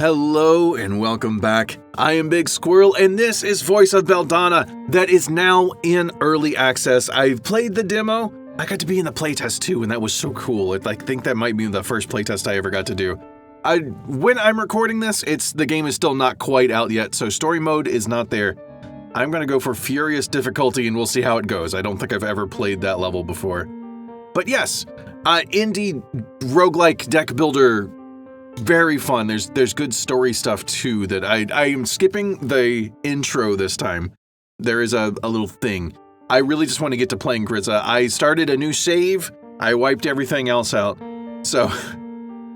Hello and welcome back. I am Big Squirrel and this is Voice of Belldona that is now in early access. I've played the demo. I got to be in the playtest too and that was so cool. I think that might be the first playtest I ever got to do. When I'm recording this, the game is still not quite out yet, so story mode is not there. I'm going to go for furious difficulty and we'll see how it goes. I don't think I've ever played that level before. But yes, indie roguelike deck builder. Very fun. There's good story stuff too that I am skipping the intro this time. There is a little thing. I really just want to get to playing Grizza. I started a new save. I wiped everything else out. So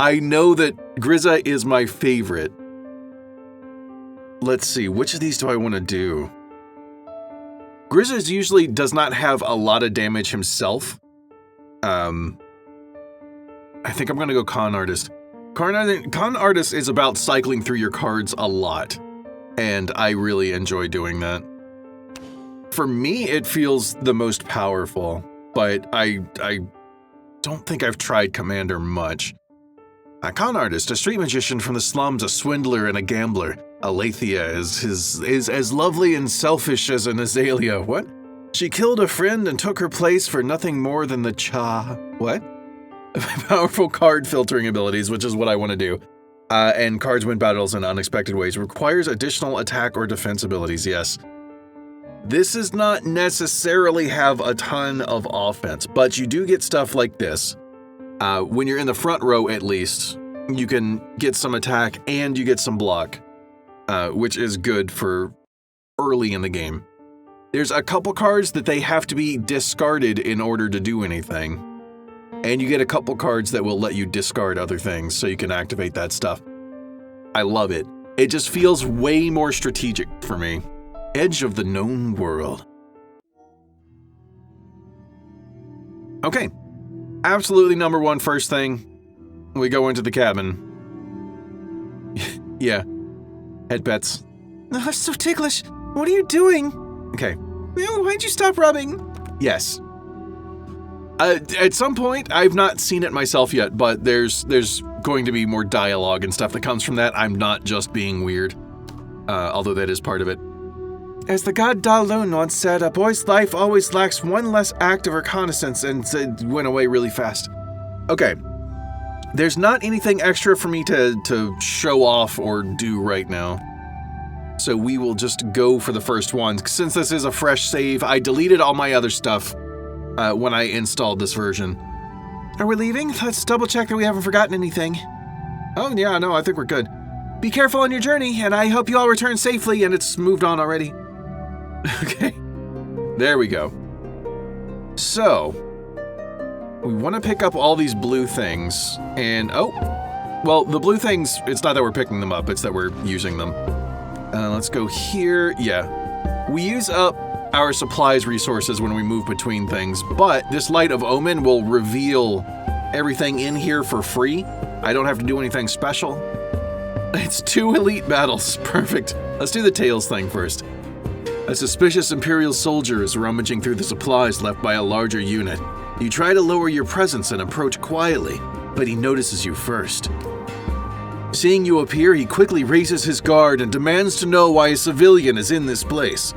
I know that Grizza is my favorite. Let's see, which of these do I want to do? Grizza usually does not have a lot of damage himself. I think I'm going to go Con Artist. Con Artist is about cycling through your cards a lot, and I really enjoy doing that. For me, it feels the most powerful, but I don't think I've tried Commander much. A Con Artist, a street magician from the slums, a swindler and a gambler. Alethea is as lovely and selfish as an azalea. What? She killed a friend and took her place for nothing more than the What? Powerful card filtering abilities, which is what I want to do. And cards win battles in unexpected ways. Requires additional attack or defense abilities, yes. This does not necessarily have a ton of offense, but you do get stuff like this. When you're in the front row, at least, you can get some attack and you get some block, which is good for early in the game. There's a couple cards that they have to be discarded in order to do anything. And you get a couple cards that will let you discard other things so you can activate that stuff. I love it. It just feels way more strategic for me. Edge of the known world. Okay. Absolutely number one first thing. We go into the cabin. Yeah. Head pets. Oh, so ticklish. What are you doing? Okay. Why'd you stop rubbing? Yes. At some point, I've not seen it myself yet, but there's going to be more dialogue and stuff that comes from that. I'm not just being weird, although that is part of it. As the god Dalun once said, a boy's life always lacks one less act of reconnaissance, and it went away really fast. Okay. There's not anything extra for me to show off or do right now. So we will just go for the first one. Since this is a fresh save, I deleted all my other stuff when I installed this version. Are we leaving? Let's double check that we haven't forgotten anything. Oh yeah, no, I think we're good. Be careful on your journey, and I hope you all return safely, and it's moved on already. Okay, there we go. So, we want to pick up all these blue things, and well, the blue things, it's not that we're picking them up, it's that we're using them. Let's go here, yeah. We use up our supplies resources when we move between things, but this Light of Omen will reveal everything in here for free. I don't have to do anything special. It's 2 elite battles. Perfect. Let's do the Tails thing first. A suspicious Imperial soldier is rummaging through the supplies left by a larger unit. You try to lower your presence and approach quietly, but he notices you first. Seeing you appear, he quickly raises his guard and demands to know why a civilian is in this place.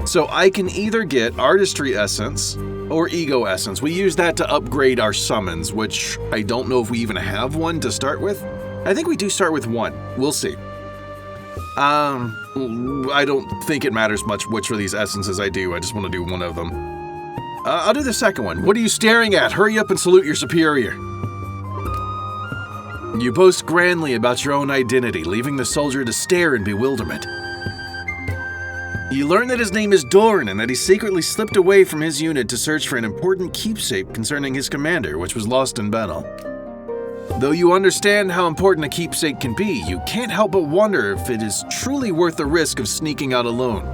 So I can either get Artistry Essence or Ego Essence. We use that to upgrade our summons, which I don't know if we even have one to start with. I think we do start with one. We'll see. I don't think it matters much which of these essences I do. I just want to do one of them. I'll do the second one. What are you staring at? Hurry up and salute your superior. You boast grandly about your own identity, leaving the soldier to stare in bewilderment. You learn that his name is Dorn and that he secretly slipped away from his unit to search for an important keepsake concerning his commander, which was lost in battle. Though you understand how important a keepsake can be, you can't help but wonder if it is truly worth the risk of sneaking out alone.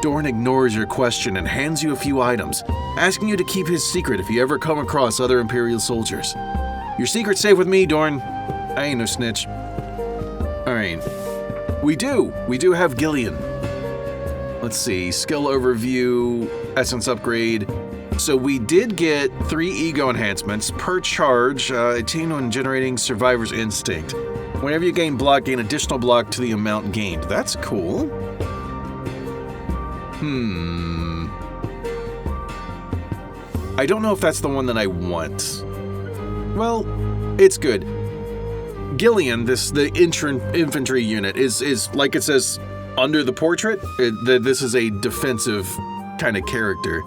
Dorn ignores your question and hands you a few items, asking you to keep his secret if you ever come across other Imperial soldiers. Your secret's safe with me, Dorn. I ain't no snitch. Alright. We do have Gillian. Let's see, skill overview, essence upgrade. So we did get 3 ego enhancements per charge, attain when generating Survivor's Instinct. Whenever you gain block, gain additional block to the amount gained. That's cool. I don't know if that's the one that I want. Well, it's good. Gillian, the infantry unit, is like it says under the portrait, this is a defensive kind of character.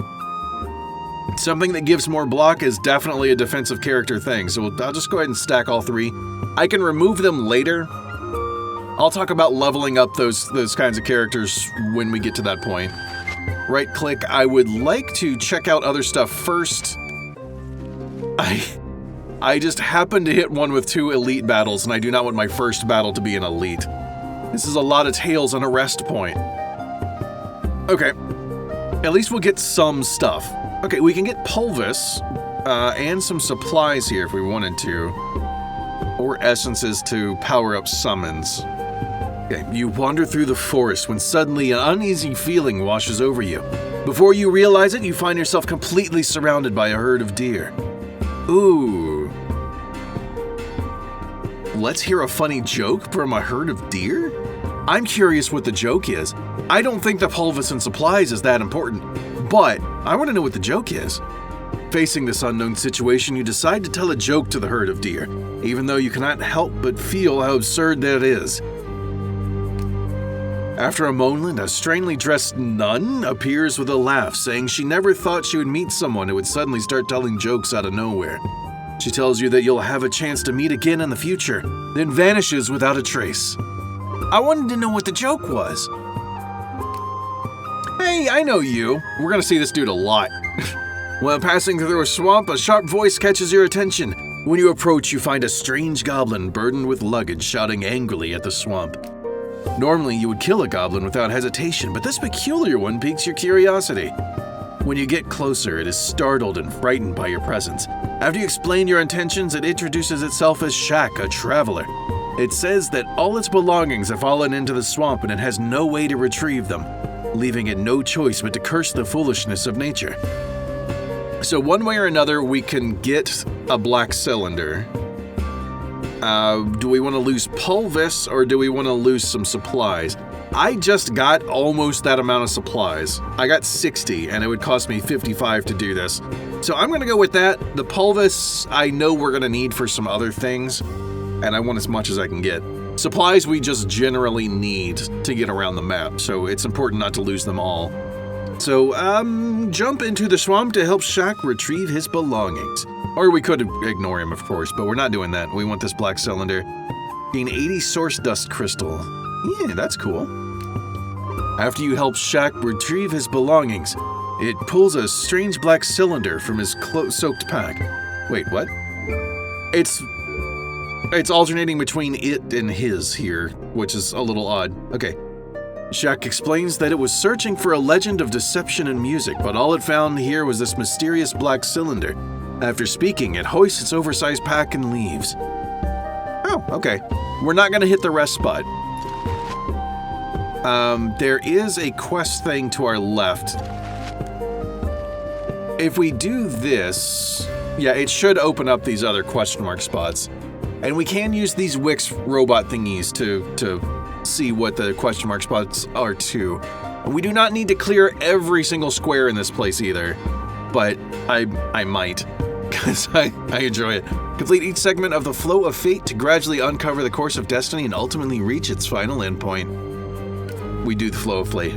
Something that gives more block is definitely a defensive character thing, so I'll just go ahead and stack all 3. I can remove them later. I'll talk about leveling up those kinds of characters when we get to that point. Right click, I would like to check out other stuff first. I just happened to hit one with 2 elite battles, and I do not want my first battle to be an elite. This is a lot of tails on a rest point. Okay, at least we'll get some stuff. Okay, we can get pulvis and some supplies here if we wanted to, or essences to power up summons. Okay, you wander through the forest when suddenly an uneasy feeling washes over you. Before you realize it, you find yourself completely surrounded by a herd of deer. Ooh. Let's hear a funny joke from a herd of deer? I'm curious what the joke is. I don't think the pulvis and supplies is that important, but I want to know what the joke is. Facing this unknown situation, you decide to tell a joke to the herd of deer, even though you cannot help but feel how absurd that is. After a moment, a strangely dressed nun appears with a laugh, saying she never thought she would meet someone who would suddenly start telling jokes out of nowhere. She tells you that you'll have a chance to meet again in the future, then vanishes without a trace. I wanted to know what the joke was. Hey, I know you. We're gonna see this dude a lot. While passing through a swamp, a sharp voice catches your attention. When you approach, you find a strange goblin burdened with luggage shouting angrily at the swamp. Normally, you would kill a goblin without hesitation, but this peculiar one piques your curiosity. When you get closer, it is startled and frightened by your presence. After you explain your intentions, it introduces itself as Shaq, a traveler. It says that all its belongings have fallen into the swamp and it has no way to retrieve them, leaving it no choice but to curse the foolishness of nature. So one way or another, we can get a black cylinder. Do we want to lose pulvis or do we want to lose some supplies? I just got almost that amount of supplies. I got 60 and it would cost me 55 to do this. So I'm going to go with that. The pulvis I know we're going to need for some other things and I want as much as I can get. Supplies we just generally need to get around the map, so it's important not to lose them all. So, jump into the swamp to help Shaq retrieve his belongings. Or we could ignore him, of course, but we're not doing that. We want this black cylinder. Gain 80 source dust crystal. Yeah, that's cool. After you help Shaq retrieve his belongings, it pulls a strange black cylinder from his soaked pack. Wait, what? It's alternating between it and his here, which is a little odd. Okay. Shaq explains that it was searching for a legend of deception and music, but all it found here was this mysterious black cylinder. After speaking, it hoists its oversized pack and leaves. Oh, okay. We're not going to hit the rest spot. There is a quest thing to our left. If we do this, yeah, it should open up these other question mark spots. And we can use these Wix robot thingies to see what the question mark spots are too. And we do not need to clear every single square in this place either, but I might, because I enjoy it. Complete each segment of the flow of fate to gradually uncover the course of destiny and ultimately reach its final endpoint. We do the flow of fate.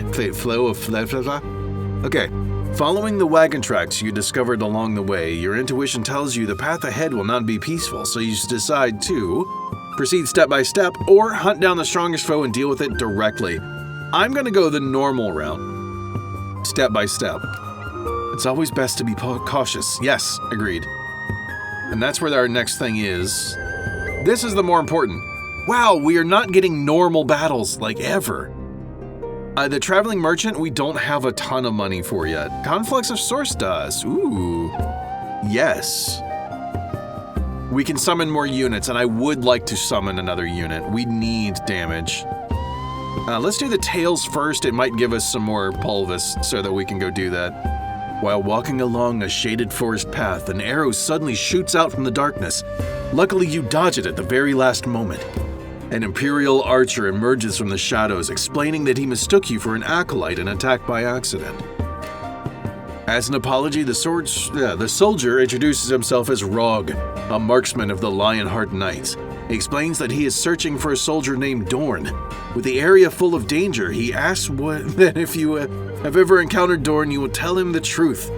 Okay. Following the wagon tracks you discovered along the way, your intuition tells you the path ahead will not be peaceful, so you decide to proceed step by step or hunt down the strongest foe and deal with it directly. I'm going to go the normal route, step by step. It's always best to be cautious. Yes, agreed. And that's where our next thing is. This is the more important. Wow, we are not getting normal battles like ever. The traveling merchant, we don't have a ton of money for yet. Conflux of source dust. Ooh. Yes. We can summon more units, and I would like to summon another unit. We need damage. Let's do the tails first. It might give us some more pulvis so that we can go do that. While walking along a shaded forest path, an arrow suddenly shoots out from the darkness. Luckily, you dodge it at the very last moment. An Imperial archer emerges from the shadows, explaining that he mistook you for an acolyte and attacked by accident. As an apology, the soldier introduces himself as Rog, a marksman of the Lionheart Knights. He explains that he is searching for a soldier named Dorn. With the area full of danger, he asks that if you have ever encountered Dorn, you will tell him the truth.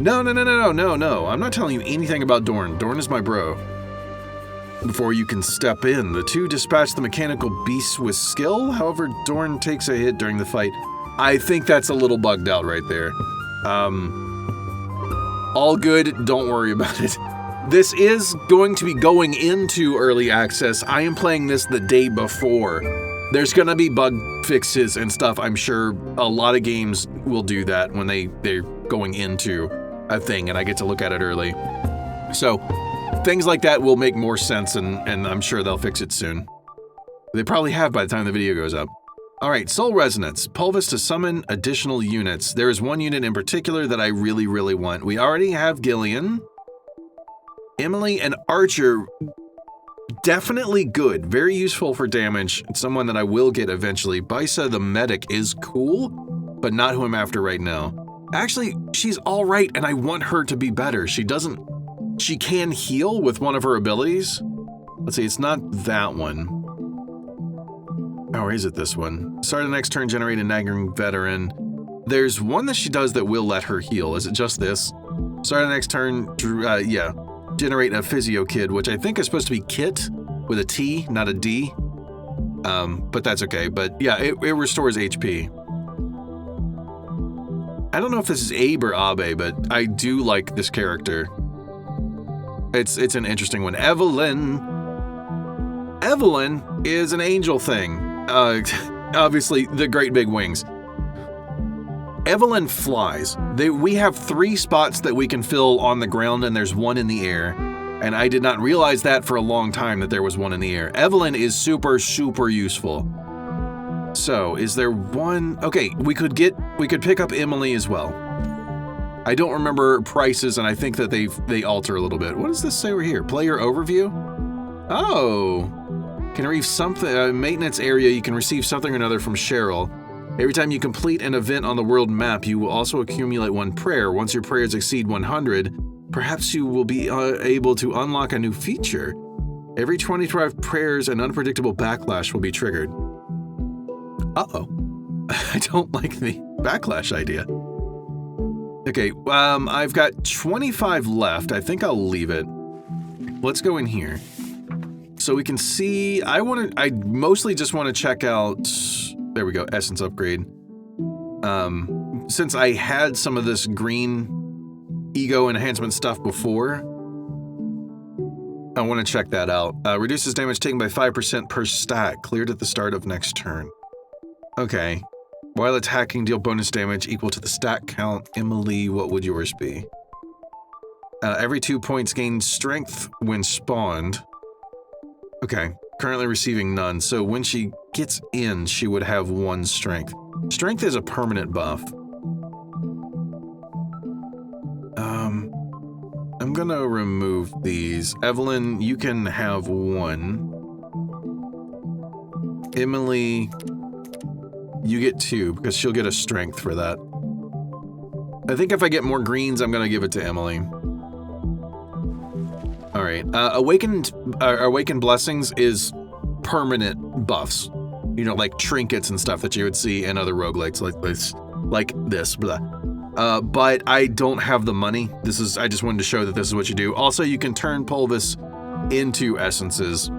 No. I'm not telling you anything about Dorn. Dorn is my bro. Before you can step in, the two dispatch the mechanical beasts with skill. However, Dorn takes a hit during the fight. I think that's a little bugged out right there. All good, don't worry about it. This is going to be going into early access. I am playing this the day before. There's gonna be bug fixes and stuff. I'm sure a lot of games will do that when they're going into a thing and I get to look at it early. So things like that will make more sense and I'm sure they'll fix it soon. They probably have by the time the video goes up. All right, Soul Resonance. Pulvis to summon additional units. There is one unit in particular that I really, really want. We already have Gillian. Emily and Archer, definitely good. Very useful for damage. It's someone that I will get eventually. Bisa the medic is cool, but not who I'm after right now. Actually, she's all right, and I want her to be better. She can heal with one of her abilities. Let's see, it's not that one. Or is it this one? Start of the next turn, generate a nagging veteran. There's one that she does that will let her heal. Is it just this? Start of the next turn, yeah. Generate a physio kid, which I think is supposed to be kit with a T, not a D. But that's okay. But yeah, it restores HP. I don't know if this is Abe or Abe, but I do like this character. It's an interesting one. Evelyn is an angel thing. Obviously, the great big wings. Evelyn flies. We have 3 spots that we can fill on the ground, and there's 1 in the air. And I did not realize that for a long time that there was 1 in the air. Evelyn is super, super useful. So, is there one? Okay, we could pick up Emily as well. I don't remember prices, and I think that they alter a little bit. What does this say over here? Player overview? Oh. Can receive something, maintenance area, you can receive something or another from Cheryl. Every time you complete an event on the world map, you will also accumulate 1 prayer. Once your prayers exceed 100, perhaps you will be able to unlock a new feature. Every 25 prayers, an unpredictable backlash will be triggered. Uh-oh. I don't like the backlash idea. Okay, I've got 25 left. I think I'll leave it. Let's go in here. So we can see, I mostly just want to check out, there we go, essence upgrade. Since I had some of this green ego enhancement stuff before, I want to check that out. Reduces damage taken by 5% per stack, cleared at the start of next turn. Okay. While attacking, deal bonus damage equal to the stack count. Emily, what would yours be? Every 2 points gain strength when spawned. Okay, currently receiving none, so when she gets in, she would have 1 strength. Strength is a permanent buff. I'm gonna remove these. Evelyn, you can have 1. Emily, you get 2, because she'll get a strength for that. I think if I get more greens, I'm gonna give it to Emily. All right, Awakened Blessings is permanent buffs. You know, like trinkets and stuff that you would see in other roguelikes like this, blah. But I don't have the money. I just wanted to show that this is what you do. Also, you can turn Pulvis into essences.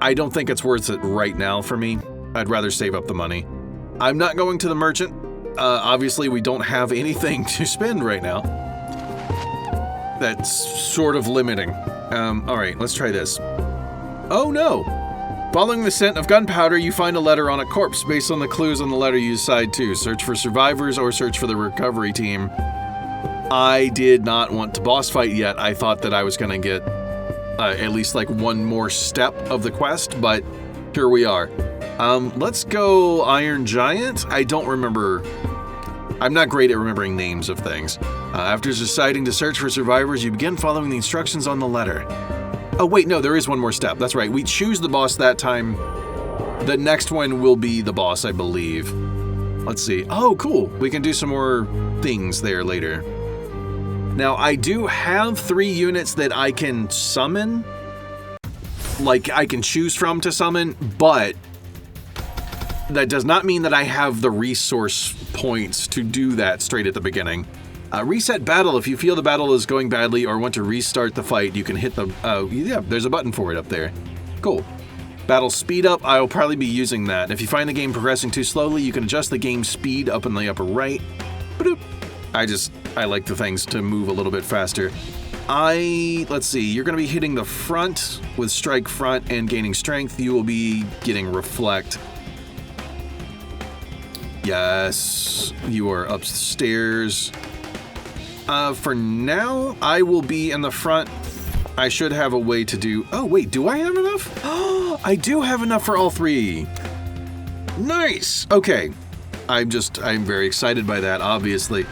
I don't think it's worth it right now for me. I'd rather save up the money. I'm not going to the merchant. Obviously, we don't have anything to spend right now. That's sort of limiting. All right, let's try this. Oh no! Following the scent of gunpowder, you find a letter on a corpse. Based on the clues on the letter, you decide to search for survivors or search for the recovery team. I did not want to boss fight yet. I thought that I was gonna get at least like 1 more step of the quest, but here we are. Let's go Iron Giant. I don't remember. I'm not great at remembering names of things. After deciding to search for survivors, you begin following the instructions on the letter. Oh, wait, no, there is one more step. That's right. We choose the boss that time. The next one will be the boss, I believe. Let's see. Oh, cool. We can do some more things there later. Now, I do have 3 units that I can summon. Like, I can choose from to summon, but that does not mean that I have the resource points to do that straight at the beginning. Reset battle. If you feel the battle is going badly or want to restart the fight, you can hit the... yeah, there's a button for it up there. Cool. Battle speed up. I'll probably be using that. If you find the game progressing too slowly, you can adjust the game speed up in the upper right. Ba-doop. I like the things to move a little bit faster. Let's see, you're going to be hitting the front with strike front and gaining strength. You will be getting reflect. Yes, you are upstairs. For now, I will be in the front. I should have a way to do... Oh, wait, do I have enough? Oh, I do have enough for all 3. Nice! Okay. I'm very excited by that, obviously.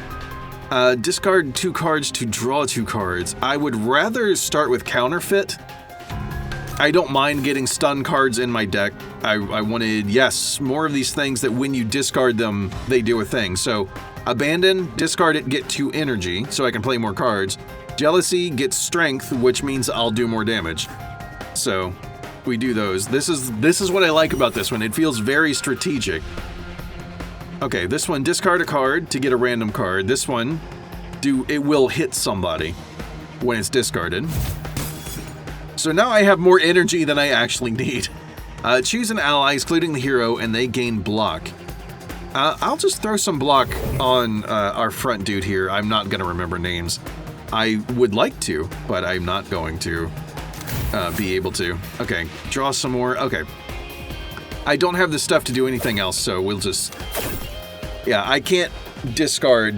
Discard 2 cards to draw 2 cards. I would rather start with counterfeit. I don't mind getting stun cards in my deck. I wanted, yes, more of these things that when you discard them, they do a thing. So, abandon, discard it, get 2 energy, so I can play more cards. Jealousy gets strength, which means I'll do more damage. So, we do those. This is what I like about this one. It feels very strategic. Okay, this one, discard a card to get a random card. This one, it will hit somebody when it's discarded. So now I have more energy than I actually need. Choose an ally, excluding the hero, and they gain block. I'll just throw some block on our front dude here. I'm not going to remember names. I would like to, but I'm not going to be able to. Okay, draw some more. Okay. I don't have the stuff to do anything else, so we'll just... Yeah, I can't discard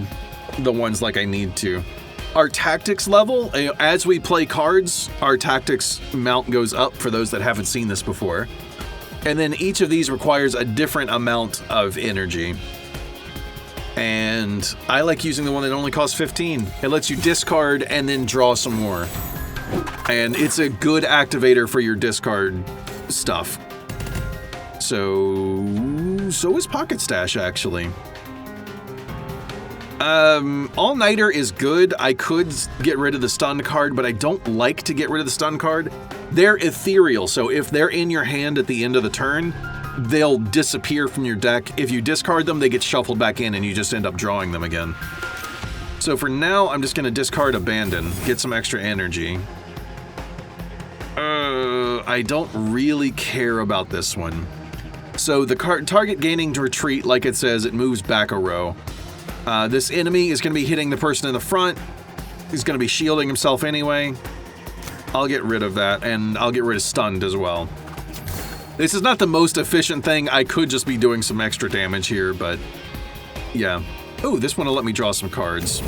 the ones like I need to. Our tactics level, as we play cards, our tactics mount goes up for those that haven't seen this before. And then each of these requires a different amount of energy. And I like using the one that only costs 15. It lets you discard and then draw some more. And it's a good activator for your discard stuff. So is Pocket Stash, actually. All-Nighter is good. I could get rid of the stun card, but I don't like to get rid of the stun card. They're ethereal, so if they're in your hand at the end of the turn, they'll disappear from your deck. If you discard them, they get shuffled back in and you just end up drawing them again. So for now, I'm just going to discard Abandon, get some extra energy. I don't really care about this one. So the target gaining to retreat, like it says, it moves back a row. This enemy is going to be hitting the person in the front. He's going to be shielding himself anyway. I'll get rid of that, and I'll get rid of stunned as well. This is not the most efficient thing. I could just be doing some extra damage here, but yeah. Oh, this one will let me draw some cards.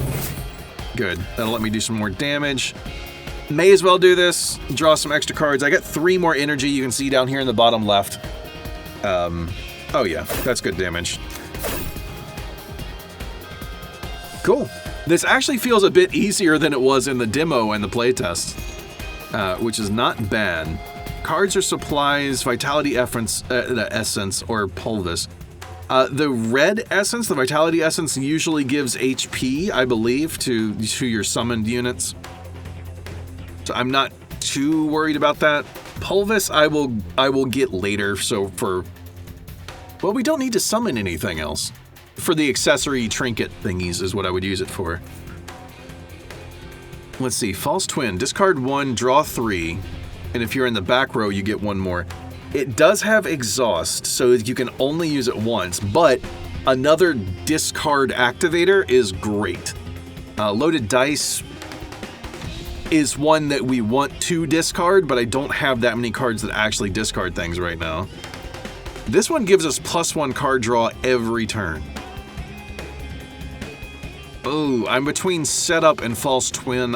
Good. That'll let me do some more damage. May as well do this. Draw some extra cards. I got 3 more energy you can see down here in the bottom left. Oh yeah, that's good damage. Cool. This actually feels a bit easier than it was in the demo and the playtest, which is not bad. Cards or supplies, Vitality Essence, or Pulvis. The red essence, the Vitality Essence, usually gives HP, I believe, to your summoned units. So I'm not too worried about that. Pulvis I will get later, so well, we don't need to summon anything else. For the accessory trinket thingies is what I would use it for. Let's see, False Twin. Discard 1, draw 3, and if you're in the back row, you get 1 more. It does have exhaust, so you can only use it once, but another discard activator is great. Loaded Dice is one that we want to discard, but I don't have that many cards that actually discard things right now. This one gives us +1 card draw every turn. Oh, I'm between Setup and False Twin.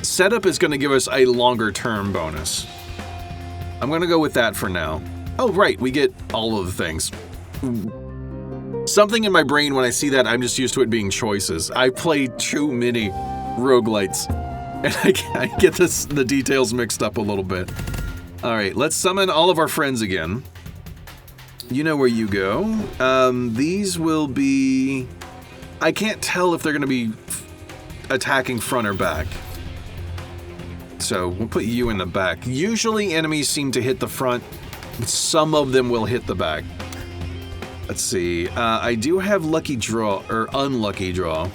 Setup is going to give us a longer term bonus. I'm going to go with that for now. Oh, right, we get all of the things. Something in my brain when I see that, I'm just used to it being choices. I play too many roguelites. And I get the details mixed up a little bit. All right, let's summon all of our friends again. You know where you go. These will be... I can't tell if they're going to be attacking front or back. So we'll put you in the back. Usually enemies seem to hit the front, but some of them will hit the back. Let's see. I do have lucky draw, or unlucky draw.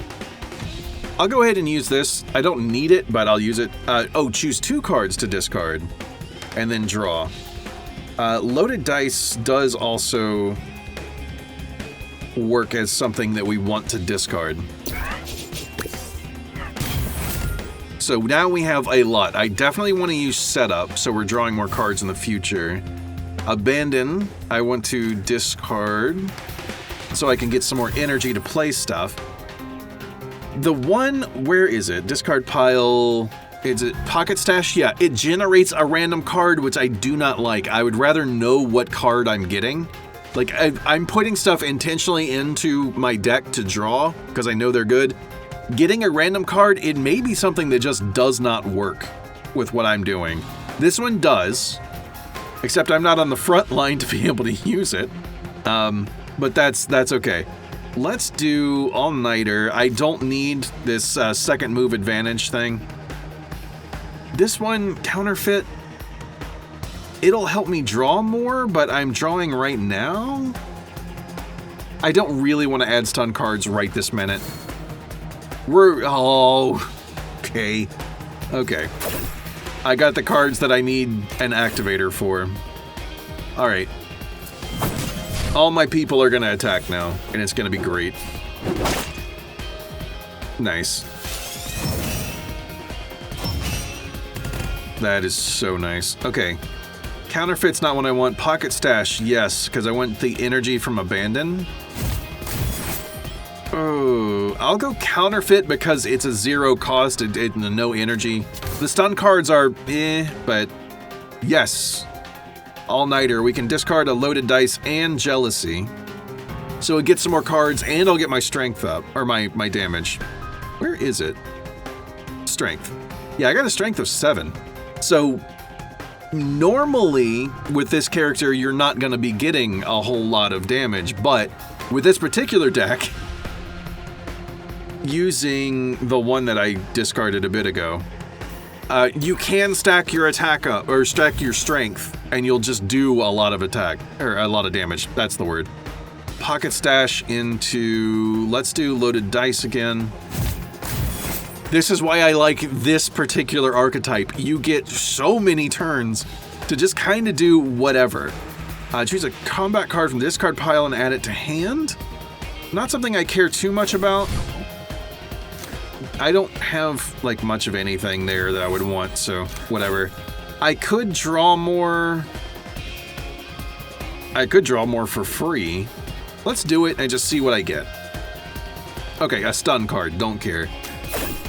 I'll go ahead and use this. I don't need it, but I'll use it. Choose 2 cards to discard, and then draw. Loaded dice does also work as something that we want to discard. So now we have a lot. I definitely want to use setup, so we're drawing more cards in the future. Abandon, I want to discard so I can get some more energy to play stuff. The one, where is it? Discard pile, is it pocket stash? Yeah, it generates a random card, which I do not like. I would rather know what card I'm getting. Like, I'm putting stuff intentionally into my deck to draw, because I know they're good. Getting a random card, it may be something that just does not work with what I'm doing. This one does, except I'm not on the front line to be able to use it. But that's okay. Let's do all-nighter. I don't need this second move advantage thing. This one, counterfeit, it'll help me draw more, but I'm drawing right now. I don't really want to add stun cards right this minute. Okay. I got the cards that I need an activator for. All right. All my people are gonna attack now, and it's gonna be great. Nice. That is so nice. Okay. Counterfeit's not what I want. Pocket stash, yes, because I want the energy from abandon. Oh, I'll go counterfeit because it's a 0 cost and no energy. The stun cards are but yes. All-nighter, we can discard a loaded dice and jealousy. So it gets some more cards and I'll get my strength up, or my damage. Where is it? Strength. Yeah, I got a strength of 7. So normally with this character, you're not going to be getting a whole lot of damage, but with this particular deck, using the one that I discarded a bit ago, you can stack your attack up, or stack your strength, and you'll just do a lot of attack, or a lot of damage. That's the word. Pocket stash into, let's do loaded dice again. This is why I like this particular archetype. You get so many turns to just kind of do whatever. Choose a combat card from the discard pile and add it to hand. Not something I care too much about. I don't have, like, much of anything there that I would want, so whatever. I could draw more. I could draw more for free. Let's do it and just see what I get. Okay, a stun card, don't care.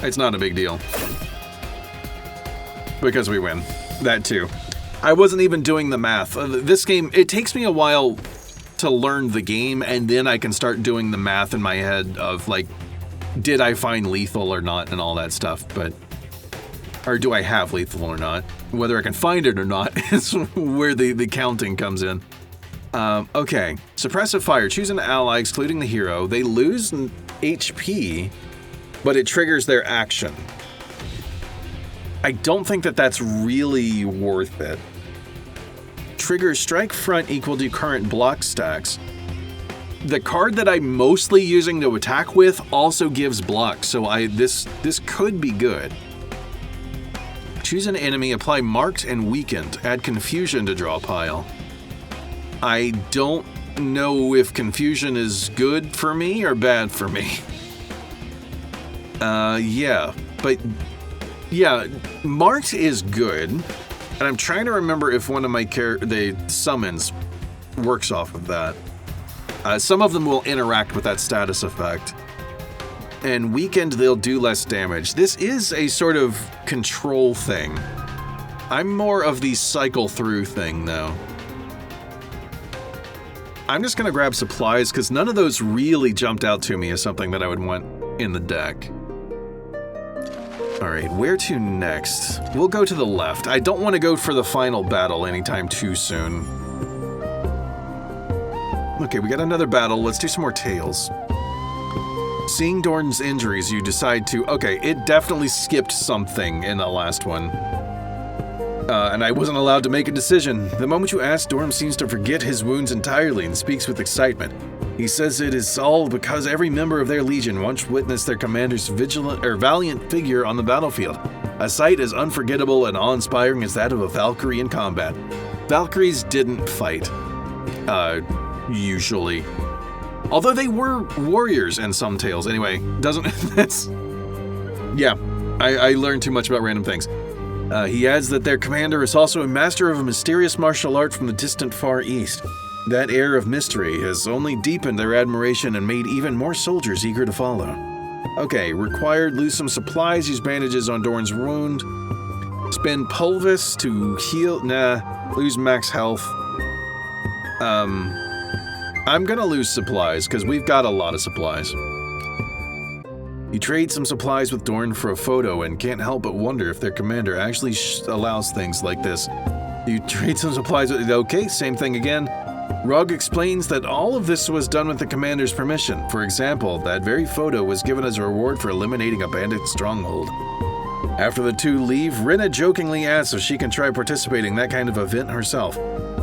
It's not a big deal. Because we win. That too. I wasn't even doing the math. This game, it takes me a while to learn the game, and then I can start doing the math in my head of, like, did I find lethal or not and all that stuff, or do I have lethal or not? Whether I can find it or not is where the counting comes in. Okay, suppressive fire. Choose an ally excluding the hero. They lose HP, but it triggers their action. I don't think that that's really worth it. Triggers strike front equal to current block stacks. The card that I'm mostly using to attack with also gives block, so this could be good. Choose an enemy, apply marked and weakened, add confusion to draw pile. I don't know if confusion is good for me or bad for me. Yeah, marked is good, and I'm trying to remember if one of my the summons works off of that. Some of them will interact with that status effect. And weakened, they'll do less damage. This is a sort of control thing. I'm more of the cycle through thing, though. I'm just gonna grab supplies, because none of those really jumped out to me as something that I would want in the deck. Alright, where to next? We'll go to the left. I don't want to go for the final battle anytime too soon. Okay, we got another battle. Let's do some more tales. Seeing Dorn's injuries, you decide to... Okay, it definitely skipped something in the last one. And I wasn't allowed to make a decision. The moment you ask, Dorn seems to forget his wounds entirely and speaks with excitement. He says it is all because every member of their legion once witnessed their commander's valiant figure on the battlefield. A sight as unforgettable and awe-inspiring as that of a Valkyrie in combat. Valkyries didn't fight. Usually. Although they were warriors in some tales. Anyway, doesn't... that's... Yeah, I learned too much about random things. He adds that their commander is also a master of a mysterious martial art from the distant Far East. That air of mystery has only deepened their admiration and made even more soldiers eager to follow. Okay, required, lose some supplies, use bandages on Dorn's wound. Spend pulvis to heal, lose max health. I'm gonna lose supplies, because we've got a lot of supplies. You trade some supplies with Dorn for a photo and can't help but wonder if their commander actually allows things like this. You trade some supplies with... Okay, same thing again. Rug explains that all of this was done with the commander's permission. For example, that very photo was given as a reward for eliminating a bandit stronghold. After the two leave, Rinna jokingly asks if she can try participating in that kind of event herself.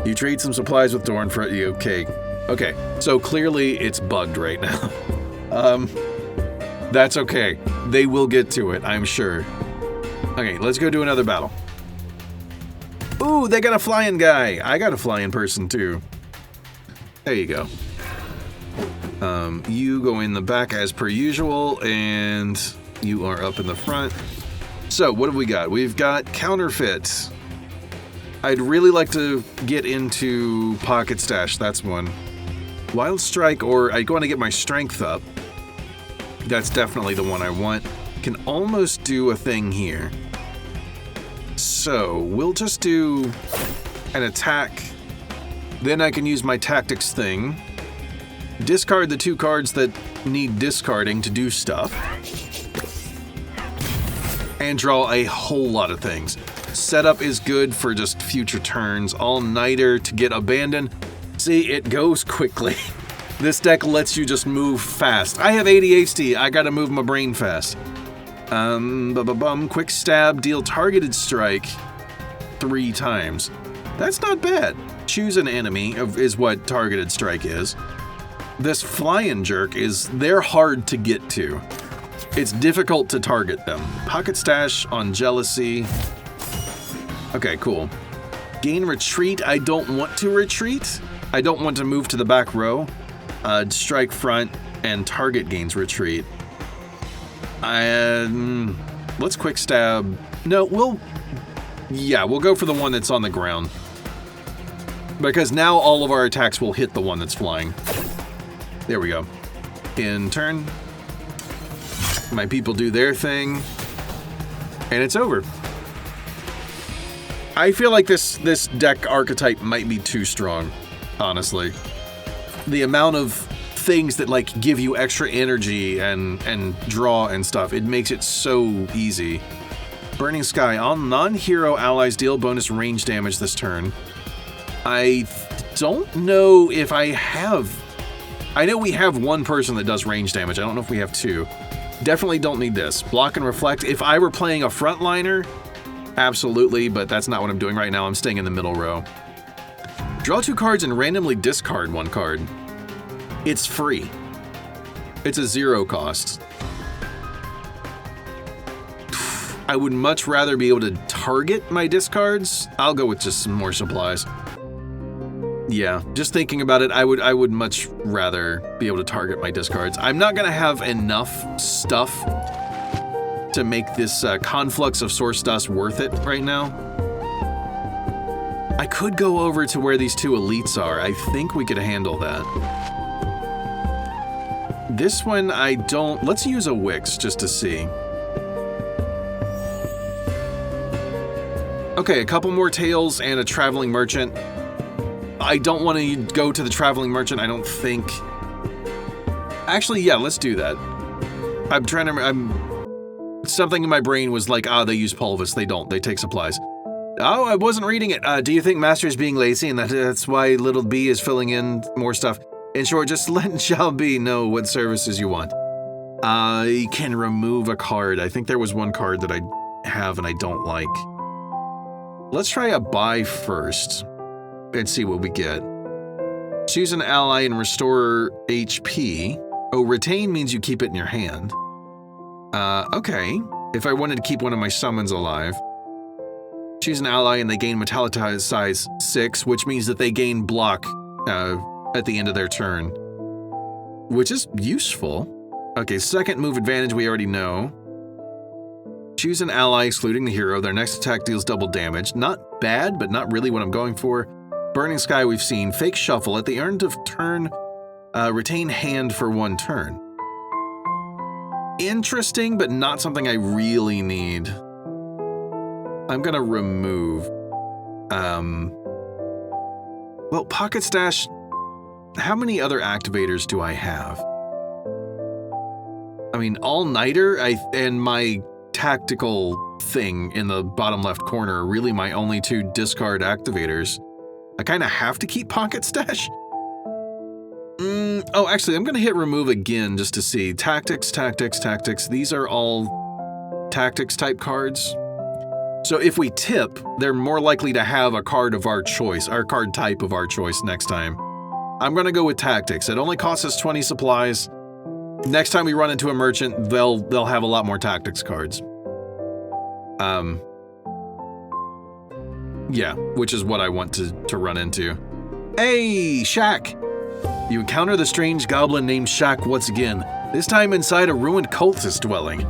You trade some supplies with Dorn for... Okay, so clearly it's bugged right now. That's okay. They will get to it, I'm sure. Okay, let's go do another battle. Ooh, they got a flying guy. I got a flying person too. There you go. You go in the back as per usual, and you are up in the front. So, what have we got? We've got counterfeit. I'd really like to get into pocket stash, that's one. Wild strike, or I want to get my strength up. That's definitely the one I want. Can almost do a thing here. So, we'll just do an attack. Then I can use my tactics thing. Discard the two cards that need discarding to do stuff. And draw a whole lot of things. Setup is good for just future turns. All-nighter to get abandoned. See, it goes quickly. This deck lets you just move fast. I have ADHD, I gotta move my brain fast. Quick stab, deal targeted strike 3 times. That's not bad. Choose an enemy is what targeted strike is. This flying jerk they're hard to get to. It's difficult to target them. Pocket stash on jealousy. Okay, cool. Gain retreat, I don't want to retreat. I don't want to move to the back row. Strike front and target gains retreat. Let's quick stab. No, we'll go for the one that's on the ground. Because now all of our attacks will hit the one that's flying. There we go. In turn. My people do their thing. And it's over. I feel like this deck archetype might be too strong, honestly. The amount of things that like give you extra energy and draw and stuff, it makes it so easy. Burning Sky. On non-hero allies deal bonus range damage this turn. I don't know if I have... I know we have one person that does range damage. I don't know if we have 2. Definitely don't need this. Block and reflect. If I were playing a frontliner, absolutely, but that's not what I'm doing right now. I'm staying in the middle row. Draw 2 cards and randomly discard 1 card. It's free. It's a 0 cost. I would much rather be able to target my discards. I'll go with just some more supplies. Yeah, just thinking about it, I would much rather be able to target my discards. I'm not gonna have enough stuff to make this conflux of source dust worth it right now. I could go over to where these 2 elites are. I think we could handle that. This one, I don't... Let's use a Wix just to see. Okay, a couple more tails and a traveling merchant. I don't want to go to the traveling merchant, I don't think. Actually, yeah, let's do that. I'm something in my brain was like, they use Pulvis. They don't. They take supplies. Oh, I wasn't reading it. Do you think Master is being lazy and that's why little B is filling in more stuff? In short, just let Shall B know what services you want. You can remove a card. I think there was one card that I have and I don't like. Let's try a buy first and see what we get. Choose an ally and restore HP. Oh, retain means you keep it in your hand. Okay. If I wanted to keep one of my summons alive. Choose an ally and they gain Metallicize size 6, which means that they gain block at the end of their turn. Which is useful. Okay, second move advantage we already know. Choose an ally excluding the hero. Their next attack deals double damage. Not bad, but not really what I'm going for. Burning Sky we've seen. Fake Shuffle. At the end of turn, retain hand for 1 turn. Interesting, but not something I really need. I'm gonna remove. Well, Pocket Stash, how many other activators do I have? I mean, All-Nighter and my tactical thing in the bottom left corner are really my only 2 discard activators. I kind of have to keep Pocket Stash. Oh, actually, I'm gonna hit remove again just to see. Tactics, tactics, tactics. These are all tactics type cards. So if we tip, they're more likely to have a card of our choice, our card type of our choice next time. I'm gonna go with tactics. It only costs us 20 supplies. Next time we run into a merchant, they'll have a lot more tactics cards. Yeah, which is what I want to run into. Hey, Shaq! You encounter the strange goblin named Shaq once again, this time inside a ruined cultist dwelling.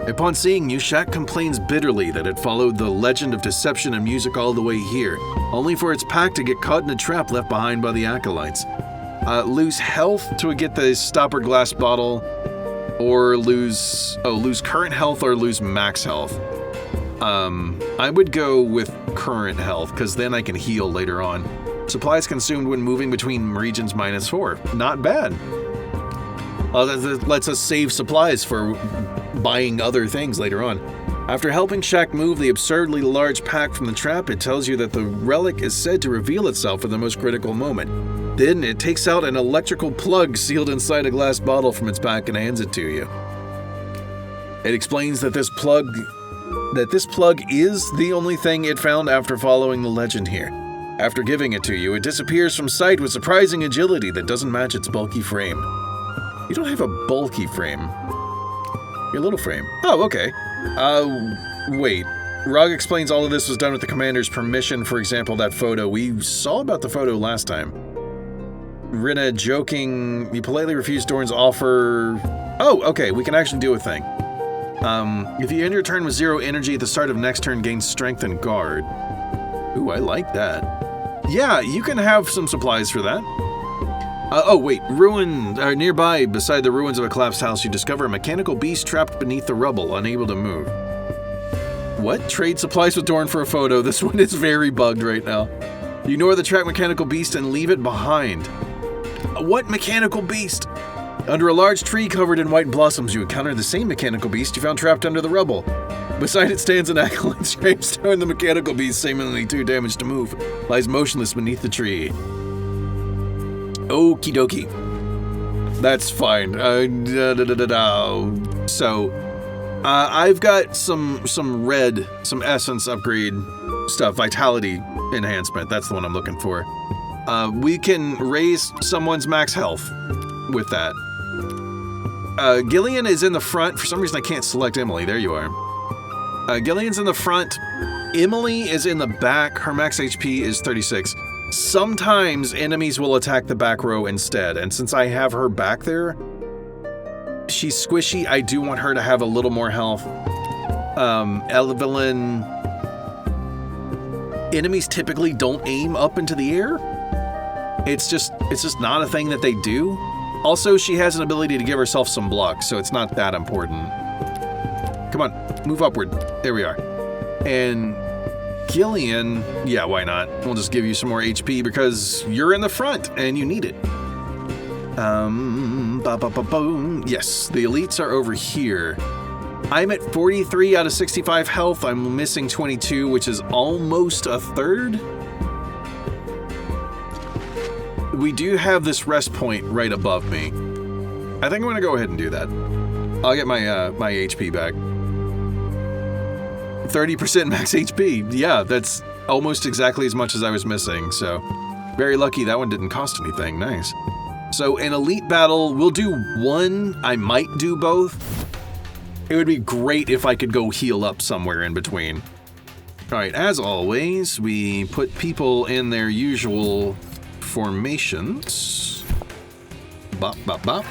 Upon seeing you, Shaq complains bitterly that it followed the legend of deception and music all the way here, only for its pack to get caught in a trap left behind by the acolytes. Lose health to get the stopper glass bottle, or lose current health or lose max health. I would go with current health, because then I can heal later on. Supplies consumed when moving between regions -4. Not bad. That lets us save supplies for buying other things later on. After helping Shaq move the absurdly large pack from the trap, it tells you that the relic is said to reveal itself at the most critical moment. Then it takes out an electrical plug sealed inside a glass bottle from its pack and hands it to you. It explains that this plug is the only thing it found after following the legend here. After giving it to you, it disappears from sight with surprising agility that doesn't match its bulky frame. You don't have a bulky frame. Your little frame. Oh, okay. Wait. Rog explains all of this was done with the commander's permission. For example, that photo. We saw about the photo last time. Rinna joking. You politely refused Dorn's offer. Oh, okay. We can actually do a thing. If you end your turn with 0 energy at the start of next turn, gain strength and guard. Ooh, I like that. Yeah, you can have some supplies for that. Oh wait, nearby, beside the ruins of a collapsed house, you discover a mechanical beast trapped beneath the rubble, unable to move. What? Trade supplies with Dorn for a photo. This one is very bugged right now. You ignore the trapped mechanical beast and leave it behind. What mechanical beast? Under a large tree covered in white blossoms, you encounter the same mechanical beast you found trapped under the rubble. Beside it stands an acolyte's gravestone. The mechanical beast, seemingly too damaged to move, lies motionless beneath the tree. Okie dokie. That's fine. So, I've got some essence upgrade stuff, vitality enhancement. That's the one I'm looking for. We can raise someone's max health with that. Gillian is in the front. For some reason, I can't select Emily. There you are. Gillian's in the front. Emily is in the back. Her max HP is 36. Sometimes enemies will attack the back row instead, and since I have her back there, she's squishy. I do want her to have a little more health. Evelyn, enemies typically don't aim up into the air. It's just not a thing that they do. Also, she has an ability to give herself some blocks, so it's not that important. Come on, move upward. There we are. And Gillian, yeah, why not? We'll just give you some more HP because you're in the front and you need it. Yes, the elites are over here. I'm at 43 out of 65 health. I'm missing 22, which is almost a third. We do have this rest point right above me. I think I'm going to go ahead and do that. I'll get my my HP back. 30% max HP. Yeah, that's almost exactly as much as I was missing, so very lucky that one didn't cost anything. Nice. So in Elite Battle, we'll do one. I might do both. It would be great if I could go heal up somewhere in between. All right, as always, we put people in their usual formations. Bop, bop, bop.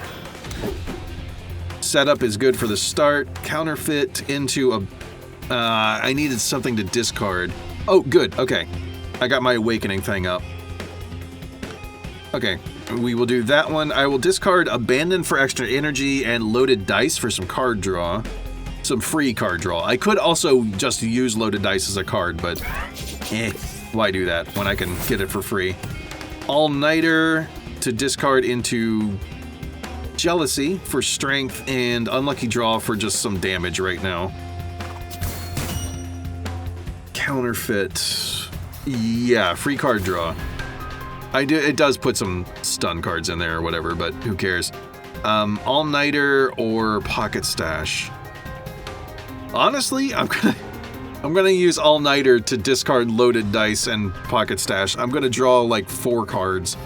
Setup is good for the start. Counterfeit into a... I needed something to discard. Oh, good. Okay. I got my awakening thing up. Okay. We will do that one. I will discard Abandon for extra energy and Loaded Dice for some card draw. Some free card draw. I could also just use Loaded Dice as a card, but why do that when I can get it for free? All-Nighter to discard into Jealousy for strength and Unlucky Draw for just some damage right now. Counterfeit. Yeah, free card draw. It does put some stun cards in there or whatever, but who cares? All-Nighter or Pocket Stash. Honestly, I'm gonna use All-Nighter to discard Loaded Dice and Pocket Stash. I'm gonna draw like 4 cards.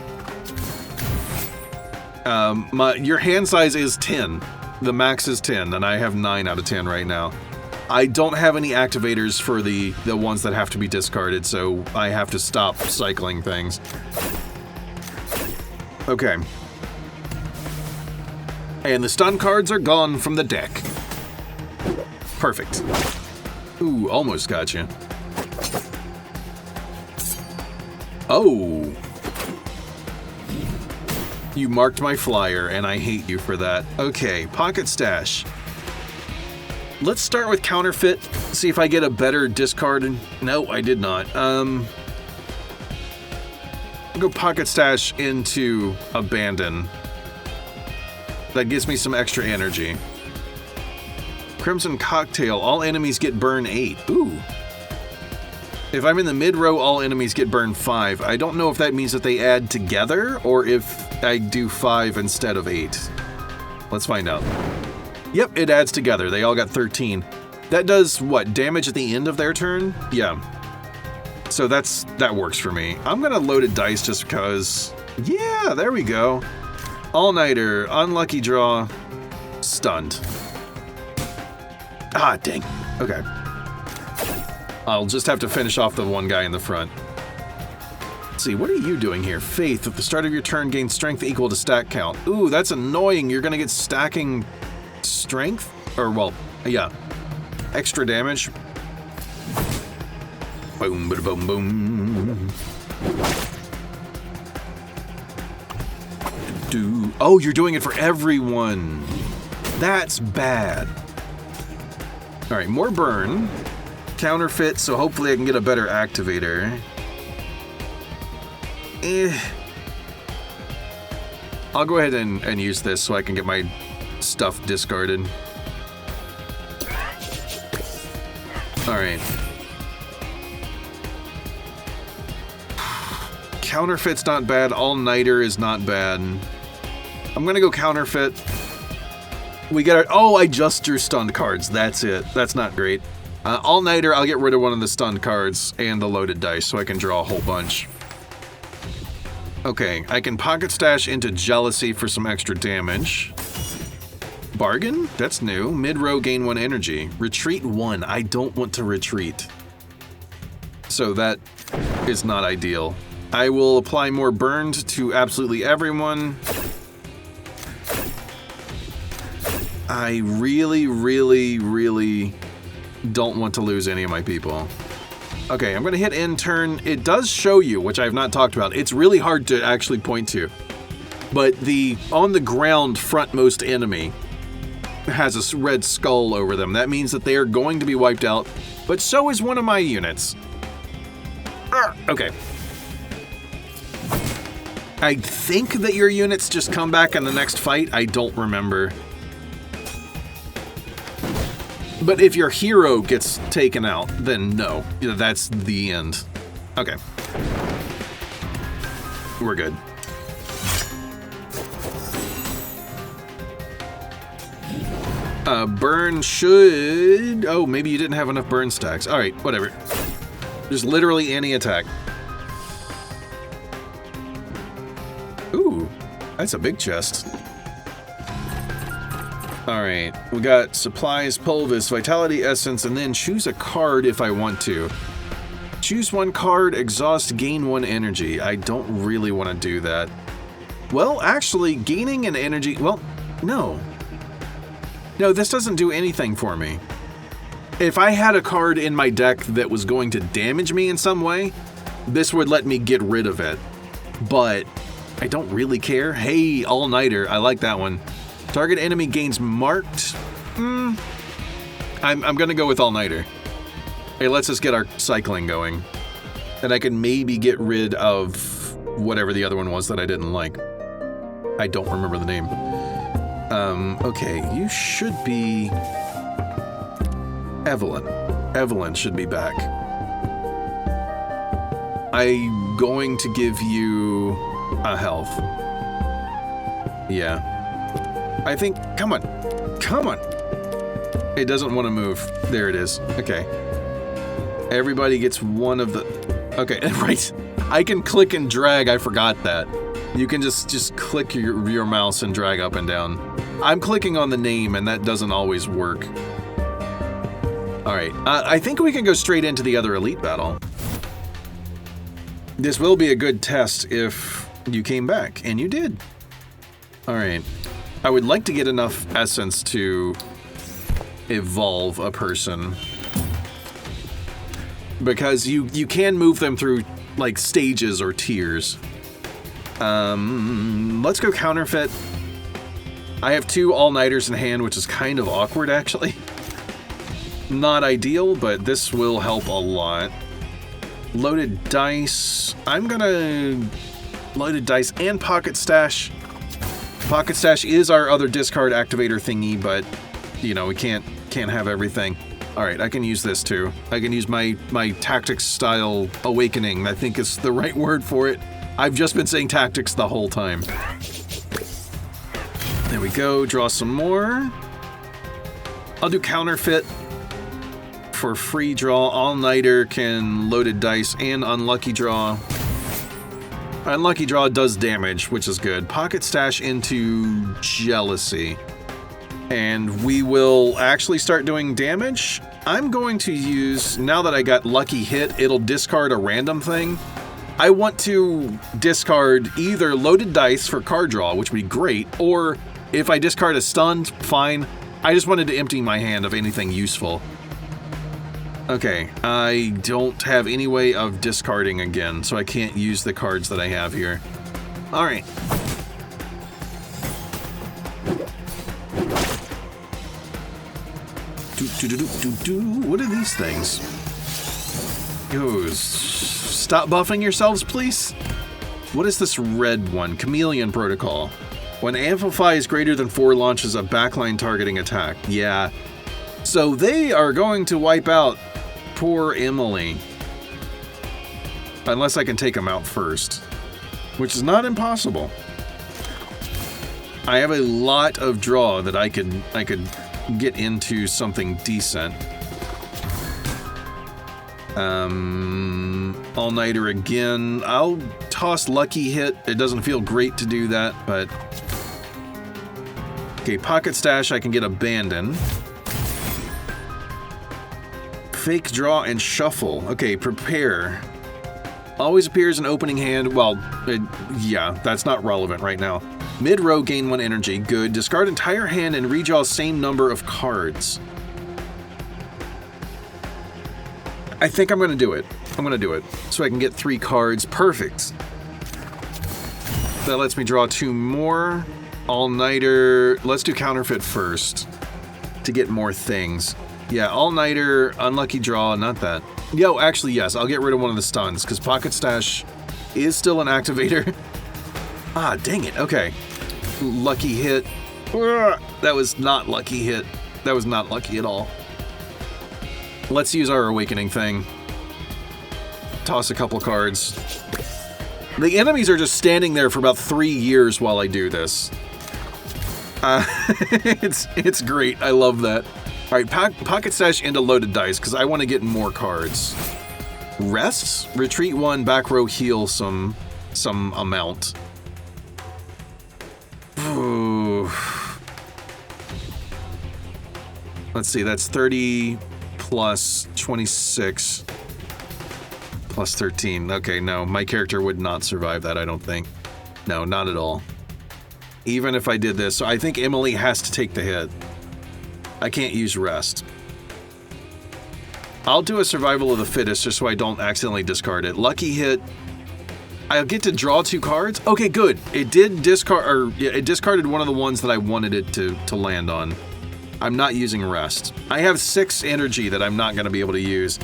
Your hand size is 10. The max is 10, and I have 9 out of 10 right now. I don't have any activators for the ones that have to be discarded, so I have to stop cycling things. Okay. And the stun cards are gone from the deck. Perfect. Ooh, almost got you. Oh. You marked my flyer, and I hate you for that. Okay, Pocket Stash. Let's start with Counterfeit, see if I get a better discard. No, I did not. I'll go Pocket Stash into Abandon. That gives me some extra energy. Crimson Cocktail, all enemies get burn 8. Ooh. If I'm in the mid-row, all enemies get burn 5. I don't know if that means that they add together, or if I do 5 instead of 8. Let's find out. Yep, it adds together. They all got 13. That does, what, damage at the end of their turn? Yeah. So that works for me. I'm gonna Loaded Dice just because... Yeah, there we go. All-Nighter, Unlucky Draw, Stunned. Ah, dang. Okay. I'll just have to finish off the one guy in the front. Let's see, what are you doing here? Faith, at the start of your turn, gain strength equal to stack count. Ooh, that's annoying. You're gonna get stacking strength? Or, well, yeah. Extra damage. Boom, bada, boom, boom. Oh, you're doing it for everyone. That's bad. All right, more burn. Counterfeit, so hopefully I can get a better activator. I'll go ahead and use this so I can get my stuff discarded. All right. Counterfeit's not bad. All-Nighter is not bad. I'm gonna go Counterfeit. We get our... Oh, I just drew stunned cards. That's it. That's not great. All-Nighter, I'll get rid of one of the stunned cards and the Loaded Dice so I can draw a whole bunch. Okay, I can Pocket Stash into Jealousy for some extra damage. Bargain? That's new. Mid-row, gain 1 energy. Retreat 1. I don't want to retreat. So that is not ideal. I will apply more burned to absolutely everyone. I really, really, really don't want to lose any of my people. Okay, I'm gonna hit end turn. It does show you, which I have not talked about. It's really hard to actually point to. But the on the ground frontmost enemy has a red skull over them. That means that they are going to be wiped out, but so is one of my units. Okay. I think that your units just come back in the next fight. I don't remember. But if your hero gets taken out, then no. That's the end. Okay. We're good. Burn should... Oh, maybe you didn't have enough burn stacks. Alright, whatever. Just literally any attack. Ooh, that's a big chest. Alright, we got supplies, pulvis, vitality essence, and then choose a card if I want to. Choose one card, exhaust, gain 1 energy. I don't really want to do that. Well, actually, gaining an energy... Well, no. No, this doesn't do anything for me. If I had a card in my deck that was going to damage me in some way, this would let me get rid of it. But I don't really care. Hey, all-nighter. I like that one. Target enemy gains marked. I'm going to go with all-nighter. It lets us get our cycling going. And I can maybe get rid of whatever the other one was that I didn't like. I don't remember the name. Okay, you should be... Evelyn. Evelyn should be back. I'm going to give you a health. Yeah. I think... Come on. Come on. It doesn't want to move. There it is. Okay. Everybody gets one of the... Okay, right. I can click and drag. I forgot that. You can just click your mouse and drag up and down. I'm clicking on the name, and that doesn't always work. Alright, I think we can go straight into the other elite battle. This will be a good test if you came back, and you did. Alright. I would like to get enough essence to evolve a person. Because you can move them through, like, stages or tiers. Let's go counterfeit. I have 2 all-nighters in hand, which is kind of awkward, actually. Not ideal, but this will help a lot. Loaded dice. I'm gonna... Loaded dice and pocket stash. Pocket stash is our other discard activator thingy, but, you know, we can't have everything. Alright, I can use this too. I can use my tactics style awakening, I think is the right word for it. I've just been saying tactics the whole time. There we go, draw some more. I'll do counterfeit for free draw. All-nighter can loaded dice and unlucky draw. Unlucky draw does damage, which is good. Pocket stash into jealousy. And we will actually start doing damage. I'm going to use, now that I got lucky hit, it'll discard a random thing. I want to discard either loaded dice for card draw, which would be great, or if I discard a stunned, fine. I just wanted to empty my hand of anything useful. Okay, I don't have any way of discarding again, so I can't use the cards that I have here. Alright. What are these things? Stop buffing yourselves, please. What is this red one? Chameleon Protocol. When Amplify is greater than 4 launches a backline targeting attack. Yeah. So they are going to wipe out poor Emily. Unless I can take them out first. Which is not impossible. I have a lot of draw that I could get into something decent. All-nighter again. I'll toss lucky hit. It doesn't feel great to do that, but... Okay, pocket stash, I can get abandon. Fake draw and shuffle. Okay, prepare. Always appears in opening hand. Well, yeah, that's not relevant right now. Mid-row, gain 1 energy. Good. Discard entire hand and redraw same number of cards. I think I'm going to do it. I'm going to do it. So I can get 3 cards. Perfect. That lets me draw 2 more. All-nighter. Let's do counterfeit first. To get more things. Yeah, all-nighter, unlucky draw, not that. Yo, actually, yes, I'll get rid of one of the stuns, because pocket stash is still an activator. Ah, dang it. Okay. Lucky hit. That was not lucky hit. That was not lucky at all. Let's use our awakening thing. Toss a couple cards. The enemies are just standing there for about 3 years while I do this. It's great. I love that. All right, pocket stash into loaded dice because I want to get more cards. Rests, retreat 1, back row heal some amount. Ooh. Let's see, that's 30 plus 26 plus 13. Okay, no, my character would not survive that, I don't think. No, not at all. Even if I did this, so I think Emily has to take the hit. I can't use rest. I'll do a survival of the fittest just so I don't accidentally discard it. Lucky hit. I'll get to draw 2 cards. Okay, good. It did discard, or yeah, it discarded one of the ones that I wanted it to land on. I'm not using rest. I have 6 energy that I'm not going to be able to use.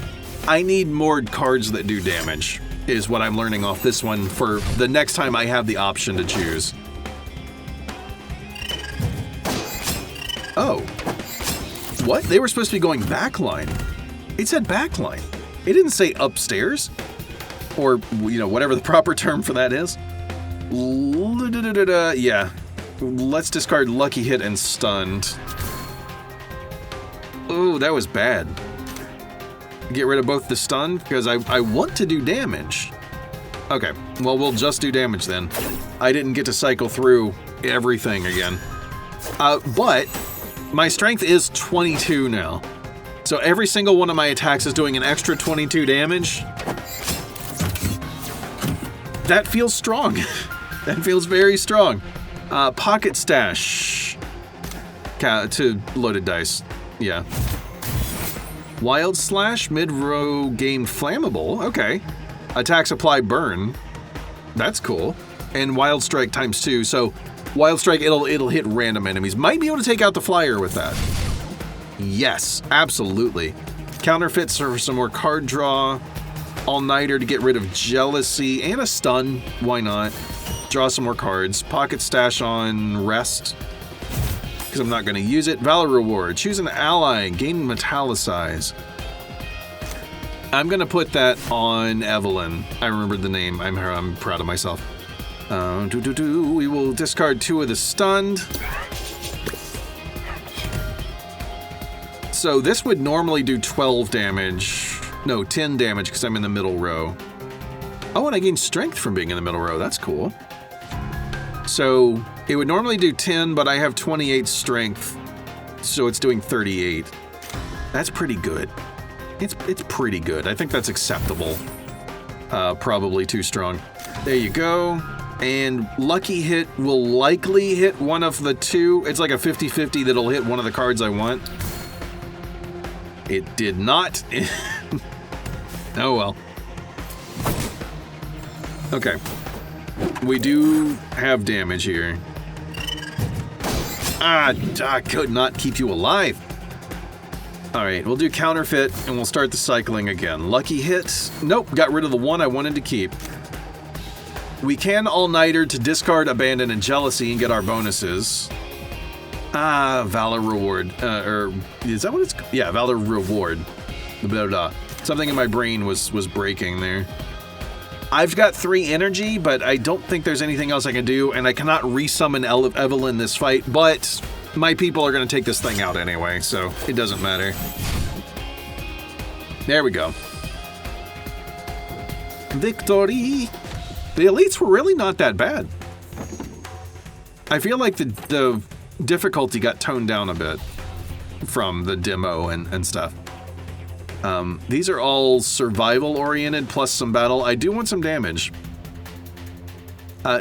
I need more cards that do damage, is what I'm learning off this one for the next time I have the option to choose. Oh. What? They were supposed to be going backline. It said backline. It didn't say upstairs. Or, you know, whatever the proper term for that is. Yeah. Let's discard Lucky Hit and Stunned. Oh, that was bad. Get rid of both the stun because I want to do damage. Okay, well, we'll just do damage then. I didn't get to cycle through everything again. But my strength is 22 now. So every single one of my attacks is doing an extra 22 damage. That feels strong. That feels very strong. Pocket stash. To loaded dice. Yeah. Wild slash, mid-row gained flammable. Okay. Attacks apply burn. That's cool. And wild strike ×2. So wild strike, it'll hit random enemies. Might be able to take out the flyer with that. Yes, absolutely. Counterfeits for some more card draw. All-nighter to get rid of jealousy and a stun. Why not? Draw some more cards. Pocket stash on rest, because I'm not going to use it. Valor reward. Choose an ally. Gain metallicize. I'm going to put that on Evelyn. I remembered the name. I'm proud of myself. We will discard 2 of the stunned. So this would normally do 12 damage. No, 10 damage because I'm in the middle row. Oh, and I gain strength from being in the middle row. That's cool. So it would normally do 10, but I have 28 strength, so it's doing 38. That's pretty good. It's pretty good. I think that's acceptable. Probably too strong. There you go. And Lucky Hit will likely hit one of the 2. It's like a 50-50 that'll hit one of the cards I want. It did not. Oh well. Okay. We do have damage here. I could not keep you alive. Alright, we'll do counterfeit and we'll start the cycling again. Lucky hit. Nope, got rid of the one I wanted to keep. We can all-nighter to discard, abandon, and jealousy and get our bonuses. Valor reward. Or is that what it's called? Yeah, Valor reward. Blah, blah, blah. Something in my brain was breaking there. I've got 3 energy, but I don't think there's anything else I can do, and I cannot resummon Evelyn this fight, but my people are going to take this thing out anyway, so it doesn't matter. There we go. Victory! The elites were really not that bad. I feel like the difficulty got toned down a bit from the demo and stuff. These are all survival-oriented, plus some battle. I do want some damage.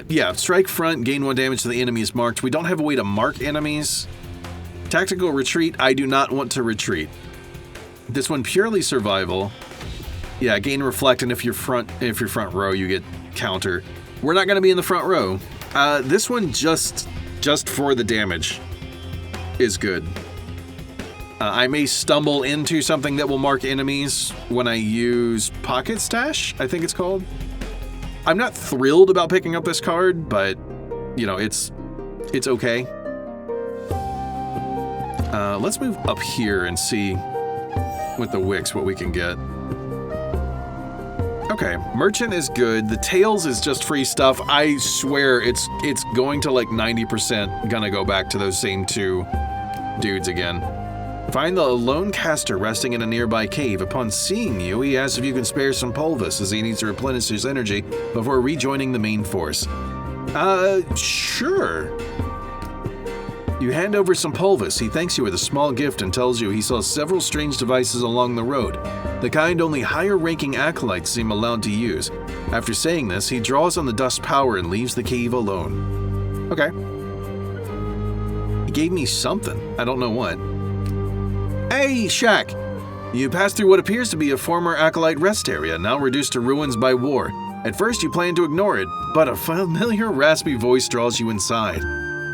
Yeah, strike front, gain 1 damage to the enemies marked. We don't have a way to mark enemies. Tactical retreat, I do not want to retreat. This one, purely survival. Yeah, gain reflect, and if you're front row, you get counter. We're not going to be in the front row. This one, just for the damage, is good. I may stumble into something that will mark enemies when I use Pocket Stash, I think it's called. I'm not thrilled about picking up this card, but, you know, it's okay. Let's move up here and see. with the wicks what we can get. Okay, merchant is good. The tails is just free stuff. I swear it's going to like 90% gonna go back to those same two dudes again. Find the lone caster resting in a nearby cave. Upon seeing you, he asks if you can spare some pulvis as he needs to replenish his energy before rejoining the main force. Sure. You hand over some pulvis. He thanks you with a small gift and tells you he saw several strange devices along the road, the kind only higher-ranking acolytes seem allowed to use. After saying this, he draws on the dust power and leaves the cave alone. Okay. He gave me something. I don't know what. Hey, Shaq! You pass through what appears to be a former acolyte rest area, now reduced to ruins by war. At first, you plan to ignore it, but a familiar raspy voice draws you inside.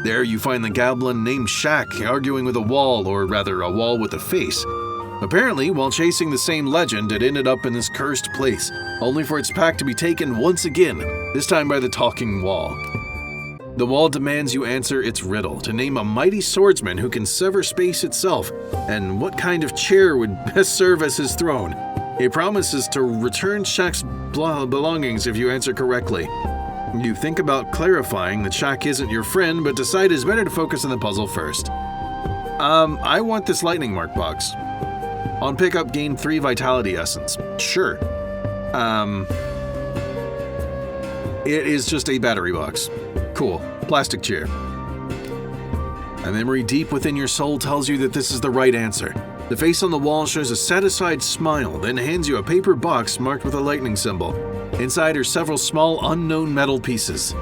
There you find the goblin named Shaq arguing with a wall, or rather a wall with a face. Apparently, while chasing the same legend, it ended up in this cursed place, only for its pack to be taken once again, this time by the talking wall. The wall demands you answer its riddle, to name a mighty swordsman who can sever space itself, and what kind of chair would best serve as his throne. He promises to return Shaq's belongings if you answer correctly. You think about clarifying that Shaq isn't your friend, but decide it's better to focus on the puzzle first. I want this lightning mark box. On pickup, gain 3 vitality essence. Sure. It is just a battery box. Cool. Plastic chair. A memory deep within your soul tells you that this is the right answer. The face on the wall shows a satisfied smile, then hands you a paper box marked with a lightning symbol. Inside are several small unknown metal pieces.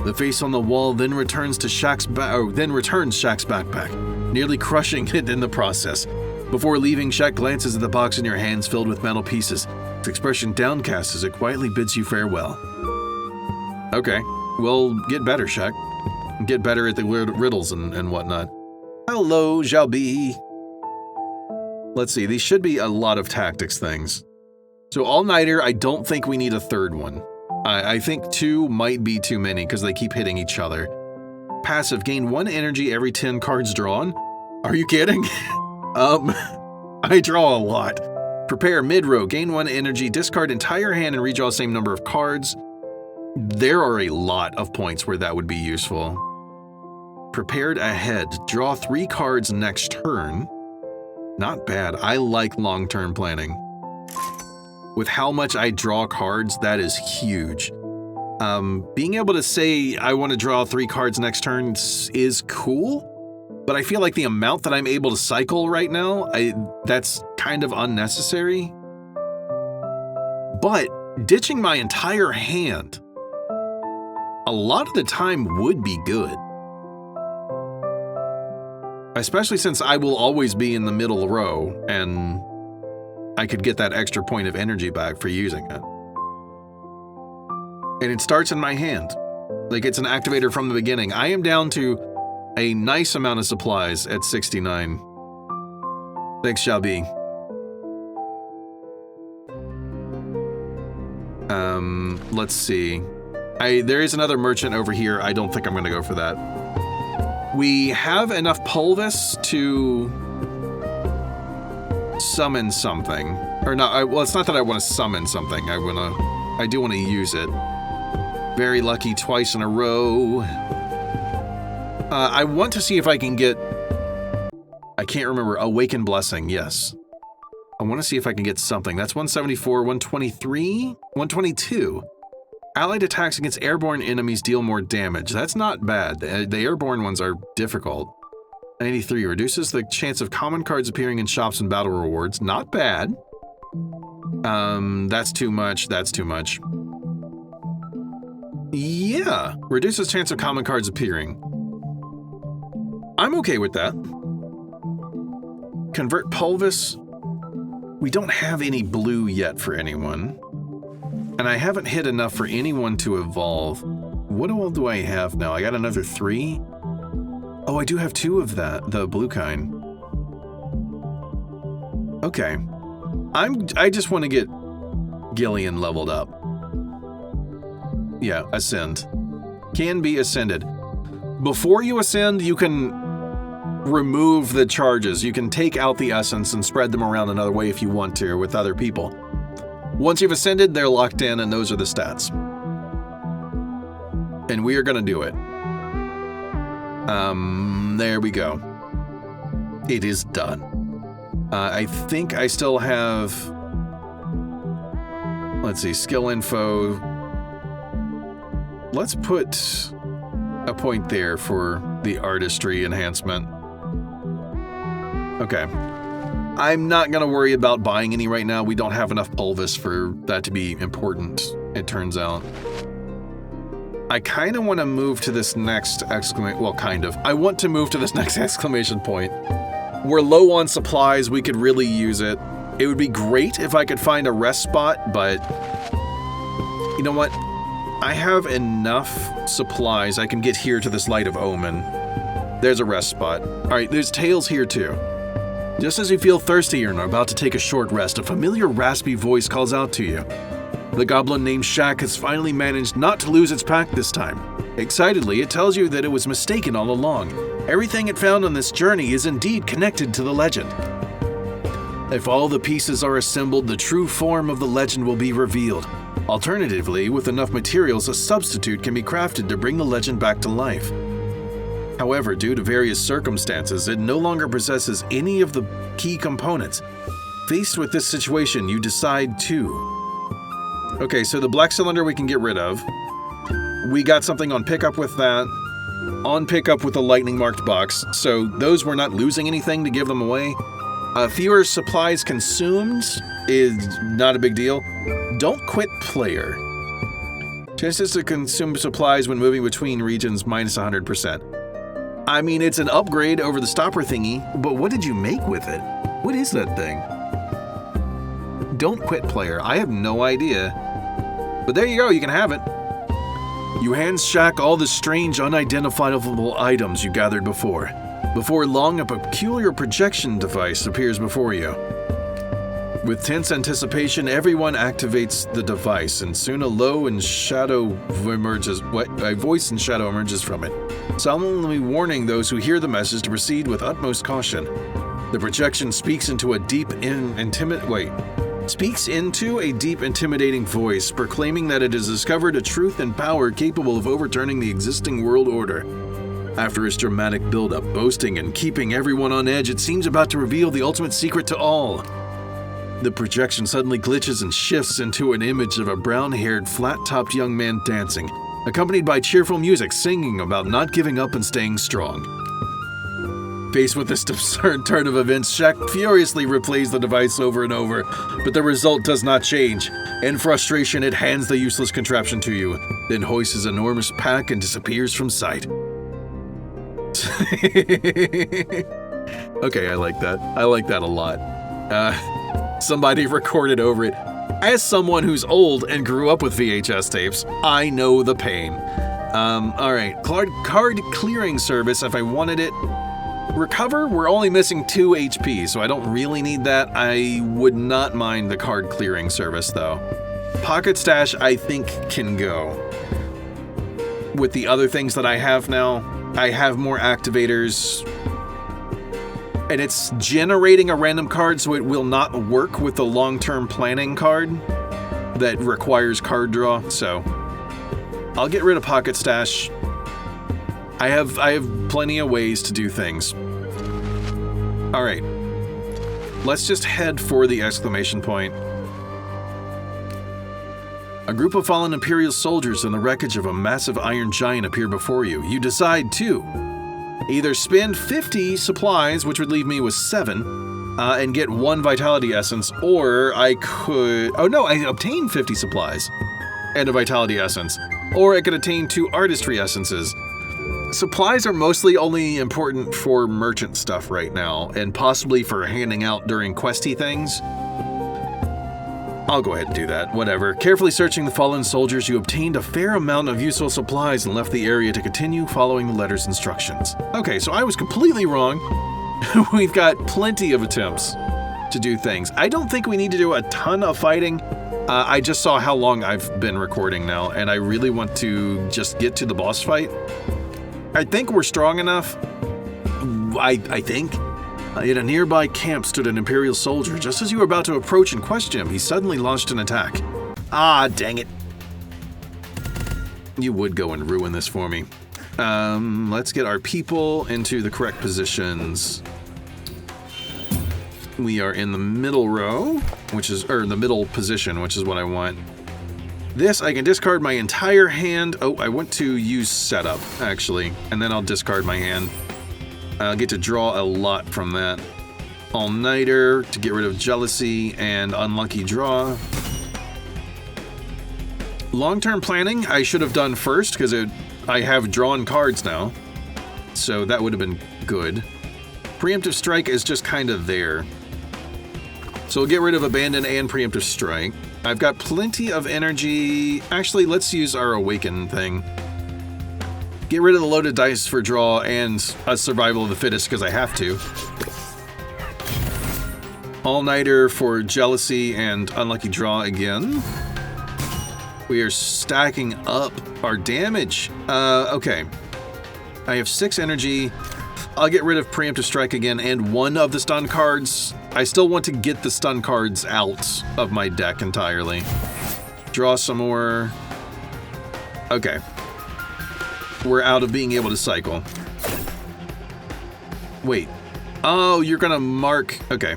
The face on the wall then returns Shaq's backpack, nearly crushing it in the process. Before leaving, Shaq glances at the box in your hands filled with metal pieces, its expression downcast as it quietly bids you farewell. Okay, well, get better, Shaq. Get better at the weird riddles and whatnot. Hello, Jalbi. Let's see, these should be a lot of tactics things. So all-nighter, I don't think we need a third one. I think 2 might be too many because they keep hitting each other. Passive, gain 1 energy every 10 cards drawn. Are you kidding? I draw a lot. Prepare, mid-row, gain 1 energy, discard entire hand and redraw same number of cards. There are a lot of points where that would be useful. Prepared ahead, draw 3 cards next turn. Not bad. I like long-term planning. With how much I draw cards, that is huge. Being able to say I want to draw 3 cards next turn is cool, but I feel like the amount that I'm able to cycle right now, that's kind of unnecessary. But ditching my entire hand a lot of the time would be good. Especially since I will always be in the middle row, and I could get that extra point of energy back for using it. And it starts in my hand. Like it's an activator from the beginning. I am down to a nice amount of supplies at 69. Thanks, Shelby. Let's see. There is another merchant over here. I don't think I'm going to go for that. We have enough pulvis to summon something. Or not, well, it's not that I want to summon something. I do want to use it. Very lucky twice in a row. I want to see if I can get... I can't remember. Awaken Blessing, yes. I want to see if I can get something. That's 174, 123, 122. Allied attacks against airborne enemies deal more damage. That's not bad. The airborne ones are difficult. 93 reduces the chance of common cards appearing in shops and battle rewards. Not bad. That's too much. That's too much. Yeah, reduces chance of common cards appearing. I'm okay with that. Convert Pulvis. We don't have any blue yet for anyone. And I haven't hit enough for anyone to evolve. What all do I have now? I got another 3? Oh, I do have 2 of that, the blue kind. Okay. I just want to get Gillian leveled up. Yeah, ascend. Can be ascended. Before you ascend, you can remove the charges. You can take out the essence and spread them around another way if you want to with other people. Once you've ascended, they're locked in, and those are the stats. And we are going to do it. There we go. It is done. I think I still have... Let's see, skill info. Let's put a point there for the artistry enhancement. Okay. I'm not going to worry about buying any right now. We don't have enough pulvis for that to be important, it turns out. I kind of want to move to this next exclamation... Well, kind of. I want to move to this next exclamation point. We're low on supplies. We could really use it. It would be great if I could find a rest spot, but... You know what? I have enough supplies. I can get here to this Light of Omen. There's a rest spot. Alright, there's tails here too. Just as you feel thirsty and are about to take a short rest, a familiar raspy voice calls out to you. The goblin named Shaq has finally managed not to lose its pack this time. Excitedly, it tells you that it was mistaken all along. Everything it found on this journey is indeed connected to the legend. If all the pieces are assembled, the true form of the legend will be revealed. Alternatively, with enough materials, a substitute can be crafted to bring the legend back to life. However, due to various circumstances, it no longer possesses any of the key components. Faced with this situation, you decide to... Okay, so the black cylinder we can get rid of. We got something on pickup with that. On pickup with the lightning marked box, so those we're not losing anything to give them away. Fewer supplies consumed is not a big deal. Don't quit player. Chances to consume supplies when moving between regions minus 100%. I mean, it's an upgrade over the stopper thingy, but what did you make with it? What is that thing? Don't quit player. I have no idea. But there you go, you can have it. You hand Shaq all the strange, unidentifiable items you gathered before. Before long, a peculiar projection device appears before you. With tense anticipation, everyone activates the device, and soon a voice in shadow emerges from it, solemnly warning those who hear the message to proceed with utmost caution. The projection speaks into a deep, intimidating voice, proclaiming that it has discovered a truth and power capable of overturning the existing world order. After its dramatic build-up, boasting and keeping everyone on edge, it seems about to reveal the ultimate secret to all. The projection suddenly glitches and shifts into an image of a brown-haired, flat-topped young man dancing, accompanied by cheerful music singing about not giving up and staying strong. Faced with this absurd turn of events, Shaq furiously replays the device over and over, but the result does not change. In frustration, it hands the useless contraption to you, then hoists his enormous pack and disappears from sight. Okay, I like that. I like that a lot. Somebody recorded over it. As someone who's old and grew up with VHS tapes, I know the pain. Alright, card clearing service if I wanted it. Recover, we're only missing 2 HP, so I don't really need that. I would not mind the card clearing service, though. Pocket stash, I think, can go. With the other things that I have now, I have more activators, and it's generating a random card, so it will not work with the long-term planning card that requires card draw, so I'll get rid of pocket stash. I have plenty of ways to do things. Alright, let's just head for the exclamation point. A group of fallen Imperial soldiers in the wreckage of a massive iron giant appear before you. You decide to either spend 50 supplies, which would leave me with 7, and get 1 vitality essence, or I could... Oh no, I obtained 50 supplies and a vitality essence. Or I could attain 2 artistry essences. Supplies are mostly only important for merchant stuff right now, and possibly for handing out during questy things. I'll go ahead and do that, whatever. Carefully searching the fallen soldiers, you obtained a fair amount of useful supplies and left the area to continue following the letter's instructions. Okay, so I was completely wrong. We've got plenty of attempts to do things. I don't think we need to do a ton of fighting. I just saw how long I've been recording now, and I really want to just get to the boss fight. I think we're strong enough. I think. In a nearby camp stood an Imperial soldier. Just as you were about to approach and question him, he suddenly launched an attack. Ah, dang it. You would go and ruin this for me. Let's get our people into the correct positions. We are in the middle row, or the middle position, which is what I want. This, I can discard my entire hand. Oh, I want to use setup, actually, and then I'll discard my hand. I'll get to draw a lot from that. All-nighter to get rid of jealousy and unlucky draw. Long-term planning, I should have done first because I have drawn cards now. So that would have been good. Preemptive strike is just kind of there. So we'll get rid of abandon and preemptive strike. I've got plenty of energy. Actually, let's use our awaken thing. Get rid of the loaded dice for draw and a survival of the fittest because I have to. All-nighter for jealousy and unlucky draw again. We are stacking up our damage. Okay. I have 6 energy. I'll get rid of preemptive strike again and one of the stun cards. I still want to get the stun cards out of my deck entirely. Draw some more. Okay. We're out of being able to cycle. Wait. Oh, you're gonna mark. Okay.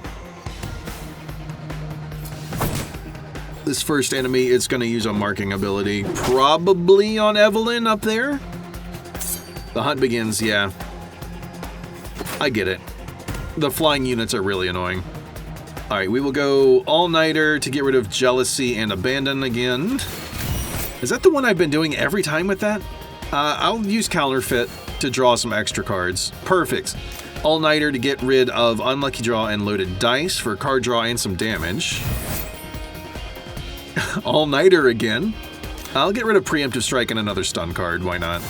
This first enemy is gonna use a marking ability. Probably on Evelyn up there. The hunt begins, yeah. I get it. The flying units are really annoying. Alright, we will go all-nighter to get rid of jealousy and abandon again. Is that the one I've been doing every time with that? I'll use counterfeit to draw some extra cards. Perfect. All-nighter to get rid of unlucky draw and loaded dice for card draw and some damage. All-nighter again. I'll get rid of preemptive strike and another stun card. Why not?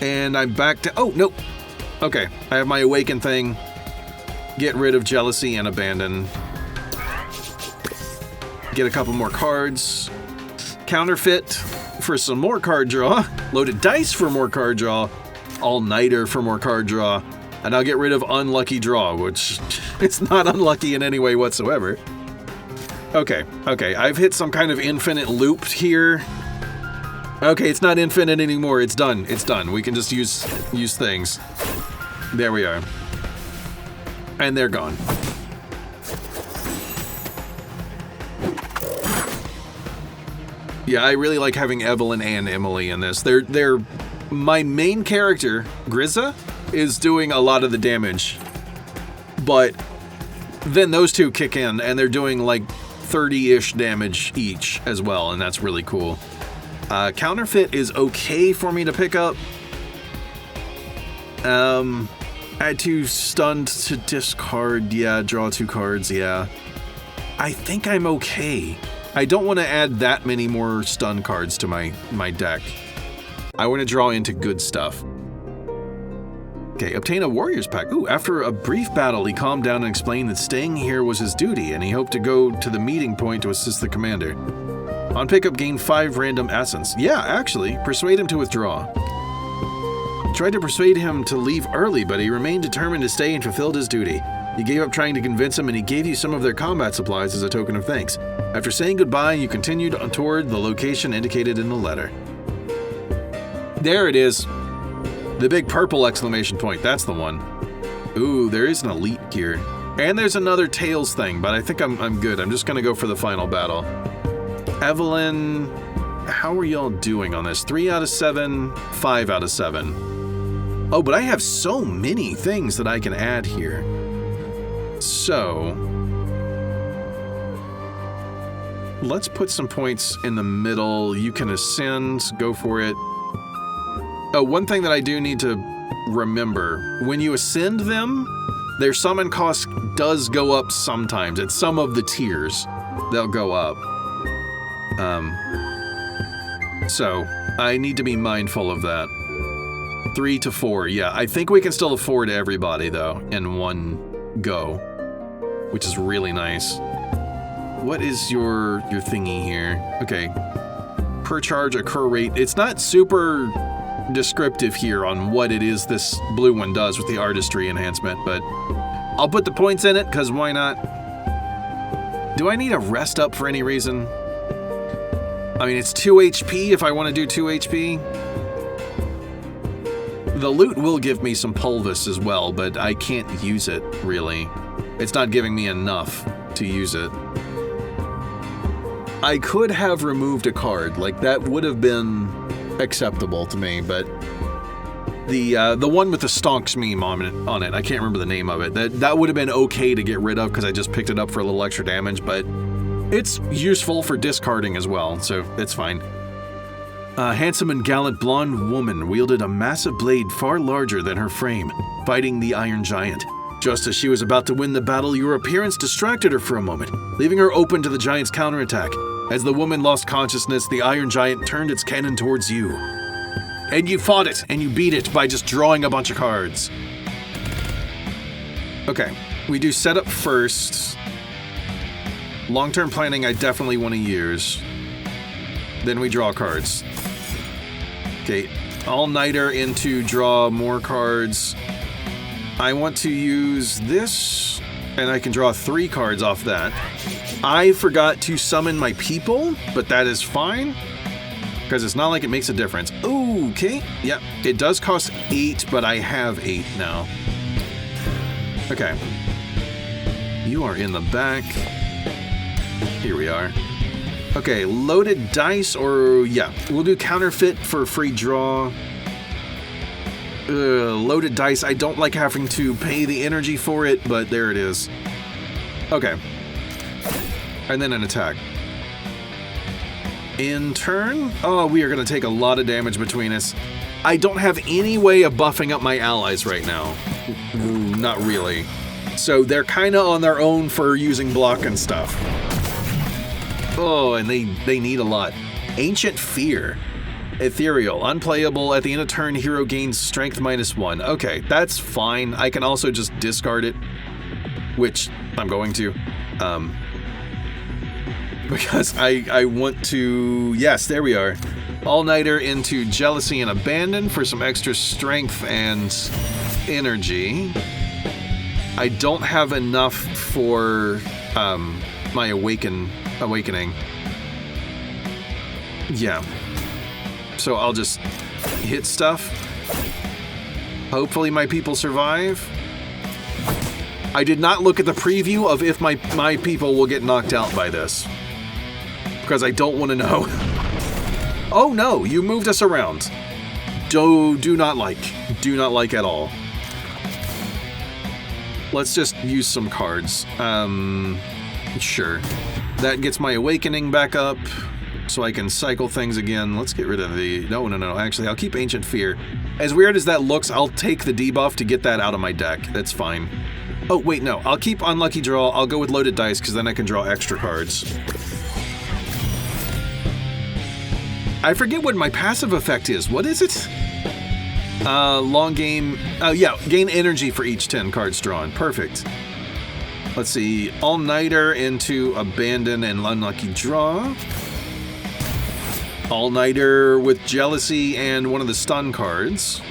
And I'm back to... Oh, nope. Okay, I have my awaken thing. Get rid of jealousy and abandon. Get a couple more cards. Counterfeit for some more card draw. Loaded dice for more card draw. All-nighter for more card draw. And I'll get rid of unlucky draw, which it's not unlucky in any way whatsoever. Okay, I've hit some kind of infinite loop here. Okay, it's not infinite anymore. It's done. It's done. We can just use things. There we are. And they're gone. Yeah, I really like having Evelyn and Emily in this. They're my main character, Grizza, is doing a lot of the damage. But then those two kick in and they're doing like 30-ish damage each as well, and that's really cool. Counterfeit is okay for me to pick up. Add 2 stunned to discard. Yeah, draw 2 cards. Yeah. I think I'm okay. I don't want to add that many more stun cards to my deck. I want to draw into good stuff. Okay, obtain a warrior's pack. Ooh, after a brief battle, he calmed down and explained that staying here was his duty, and he hoped to go to the meeting point to assist the commander. On pickup, gain 5 random essence. Yeah, actually, persuade him to withdraw. Tried to persuade him to leave early, but he remained determined to stay and fulfilled his duty. You gave up trying to convince him, and he gave you some of their combat supplies as a token of thanks. After saying goodbye, you continued toward the location indicated in the letter. There it is. The big purple exclamation point. That's the one. Ooh, there is an elite here. And there's another Tails thing, but I think I'm good. I'm just going to go for the final battle. Evelyn, how are y'all doing on this? 3 out of 7, 5 out of 7. Oh, but I have so many things that I can add here. So, let's put some points in the middle. You can ascend, go for it. Oh, one thing that I do need to remember, when you ascend them, their summon cost does go up sometimes. At some of the tiers, they'll go up. So, I need to be mindful of that. 3 to 4, yeah. I think we can still afford everybody, though, in one go, which is really nice. What is your thingy here? Okay. Per charge, occur rate. It's not super descriptive here on what it is this blue one does with the artistry enhancement, but I'll put the points in it, because why not? Do I need a rest up for any reason? I mean, it's 2 HP if I want to do 2 HP. The loot will give me some pulvis as well, but I can't use it, really. It's not giving me enough to use it. I could have removed a card, like that would have been acceptable to me, but the one with the stonks meme on it, I can't remember the name of it, that would have been okay to get rid of because I just picked it up for a little extra damage, but it's useful for discarding as well, so it's fine. A handsome and gallant blonde woman wielded a massive blade far larger than her frame, fighting the Iron Giant. Just as she was about to win the battle, your appearance distracted her for a moment, leaving her open to the Giant's counterattack. As the woman lost consciousness, the Iron Giant turned its cannon towards you. And you fought it, and you beat it by just drawing a bunch of cards. Okay, we do setup first. Long-term planning I definitely want to use. Then we draw cards. Okay, all-nighter into draw more cards. I want to use this, and I can draw 3 cards off that. I forgot to summon my people, but that is fine, because it's not like it makes a difference. Okay, yeah, it does cost 8, but I have 8 now. Okay. You are in the back. Here we are. Okay, loaded dice, or yeah, we'll do counterfeit for free draw. Loaded dice, I don't like having to pay the energy for it, but there it is. Okay. And then an attack. In turn, oh, we are going to take a lot of damage between us. I don't have any way of buffing up my allies right now. Not really. So they're kind of on their own for using block and stuff. Oh, and they need a lot. Ancient Fear. Ethereal. Unplayable. At the end of turn, hero gains strength -1. Okay, that's fine. I can also just discard it, which I'm going to. Because I want to... Yes, there we are. All-nighter into Jealousy and Abandon for some extra strength and energy. I don't have enough for my awakening. Yeah. So I'll just hit stuff. Hopefully my people survive. I did not look at the preview of if my people will get knocked out by this, because I don't want to know. Oh no, you moved us around. Do not like at all. Let's just use some cards. Sure. That gets my awakening back up, so I can cycle things again. Let's get rid of the... No. Actually, I'll keep Ancient Fear. As weird as that looks, I'll take the debuff to get that out of my deck. That's fine. Oh, wait, no. I'll keep Unlucky Draw. I'll go with Loaded Dice, because then I can draw extra cards. I forget what my passive effect is. What is it? Long game... yeah, gain energy for each 10 cards drawn. Perfect. Let's see. All-Nighter into Abandon and Unlucky Draw. All-Nighter with Jealousy and one of the stun cards.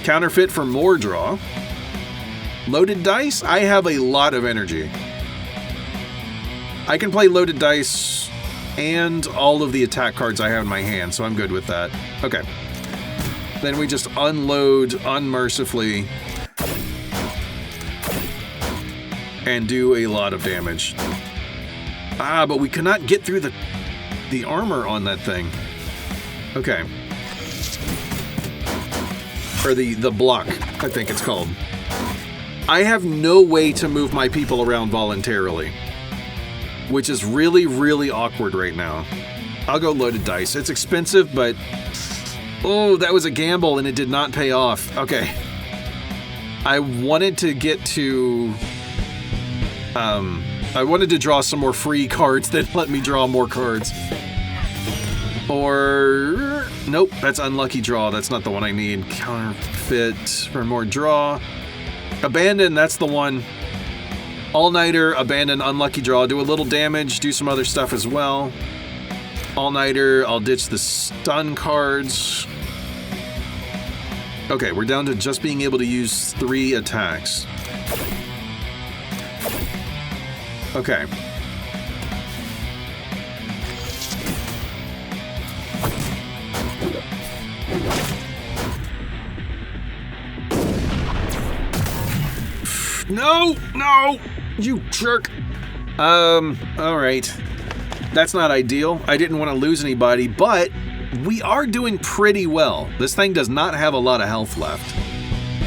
Counterfeit for more draw. Loaded Dice, I have a lot of energy. I can play Loaded Dice and all of the attack cards I have in my hand, so I'm good with that. Okay. Then we just unload unmercifully and do a lot of damage. Ah, but we cannot get through the armor on that thing. Okay. Or the block, I think it's called. I have no way to move my people around voluntarily, which is really, really awkward right now. I'll go Loaded Dice. It's expensive, but... Oh, that was a gamble, and it did not pay off. Okay. I wanted to get to... I wanted to draw some more free cards that let me draw more cards. Or... Nope, that's Unlucky Draw. That's not the one I need. Counterfeit for more draw. Abandon, that's the one. All-Nighter, Abandon, Unlucky Draw. Do a little damage, do some other stuff as well. All-nighter, I'll ditch the stun cards. Okay, we're down to just being able to use 3 attacks. Okay. No! No! You jerk! Alright. That's not ideal. I didn't want to lose anybody, but we are doing pretty well. This thing does not have a lot of health left.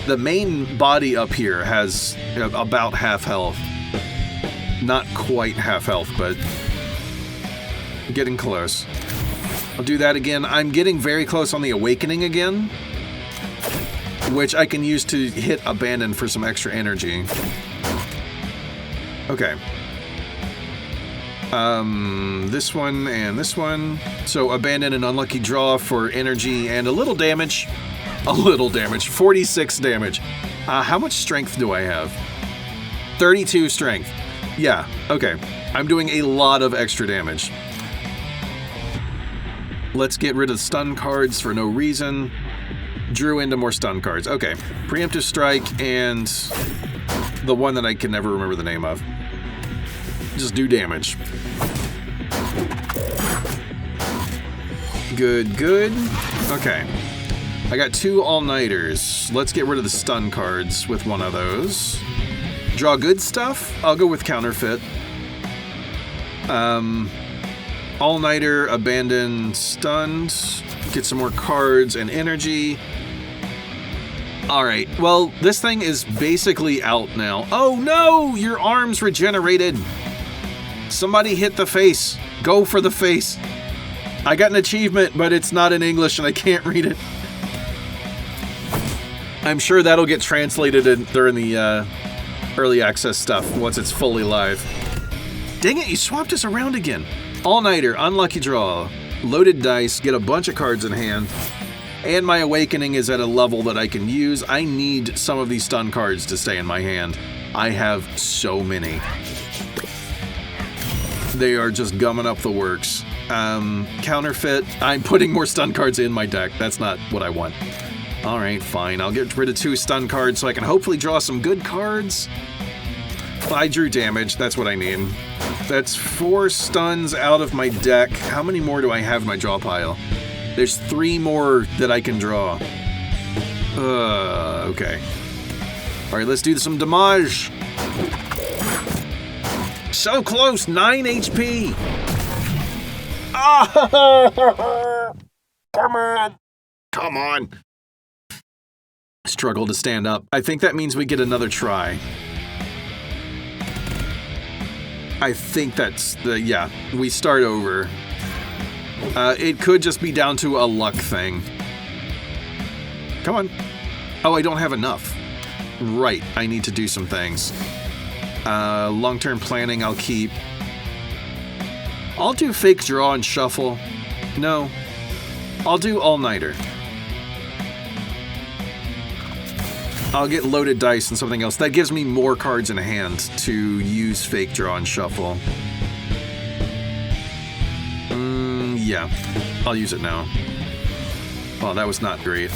The main body up here has about half health. Not quite half health, but getting close. I'll do that again. I'm getting very close on the awakening again, which I can use to hit abandon for some extra energy. Okay. This one and this one. So abandon and unlucky draw for energy and a little damage. A little damage. 46 damage. How much strength do I have? 32 strength. Yeah, okay. I'm doing a lot of extra damage. Let's get rid of stun cards for no reason. Drew into more stun cards. Okay. Preemptive strike and the one that I can never remember the name of. Just do damage. Good, good. Okay. I got 2 all-nighters. Let's get rid of the stun cards with one of those. Draw good stuff? I'll go with counterfeit. All-nighter, abandon, stunned. Get some more cards and energy. Alright, well, this thing is basically out now. Oh no! Your arms regenerated! Somebody hit the face. Go for the face. I got an achievement, but it's not in English and I can't read it. I'm sure that'll get translated during the early access stuff once it's fully live. Dang it, you swapped us around again. All-nighter, unlucky draw. Loaded dice, get a bunch of cards in hand. And my awakening is at a level that I can use. I need some of these stun cards to stay in my hand. I have so many. They are just gumming up the works. Counterfeit. I'm putting more stun cards in my deck. That's not what I want. Alright, fine. I'll get rid of 2 stun cards so I can hopefully draw some good cards. I drew damage. That's what I need. That's 4 stuns out of my deck. How many more do I have in my draw pile? There's 3 more that I can draw. Okay. Alright, let's do some damage. So close! 9 HP! Ah! Come on! Come on! Struggle to stand up. I think that means we get another try. I think that's the... yeah, we start over. It could just be down to a luck thing. Come on. Oh, I don't have enough. Right, I need to do some things. Long-term planning I'll keep. I'll do fake draw and shuffle. No. I'll do all-nighter. I'll get loaded dice and something else. That gives me more cards in hand to use fake draw and shuffle. Yeah. I'll use it now. Well, that was not great.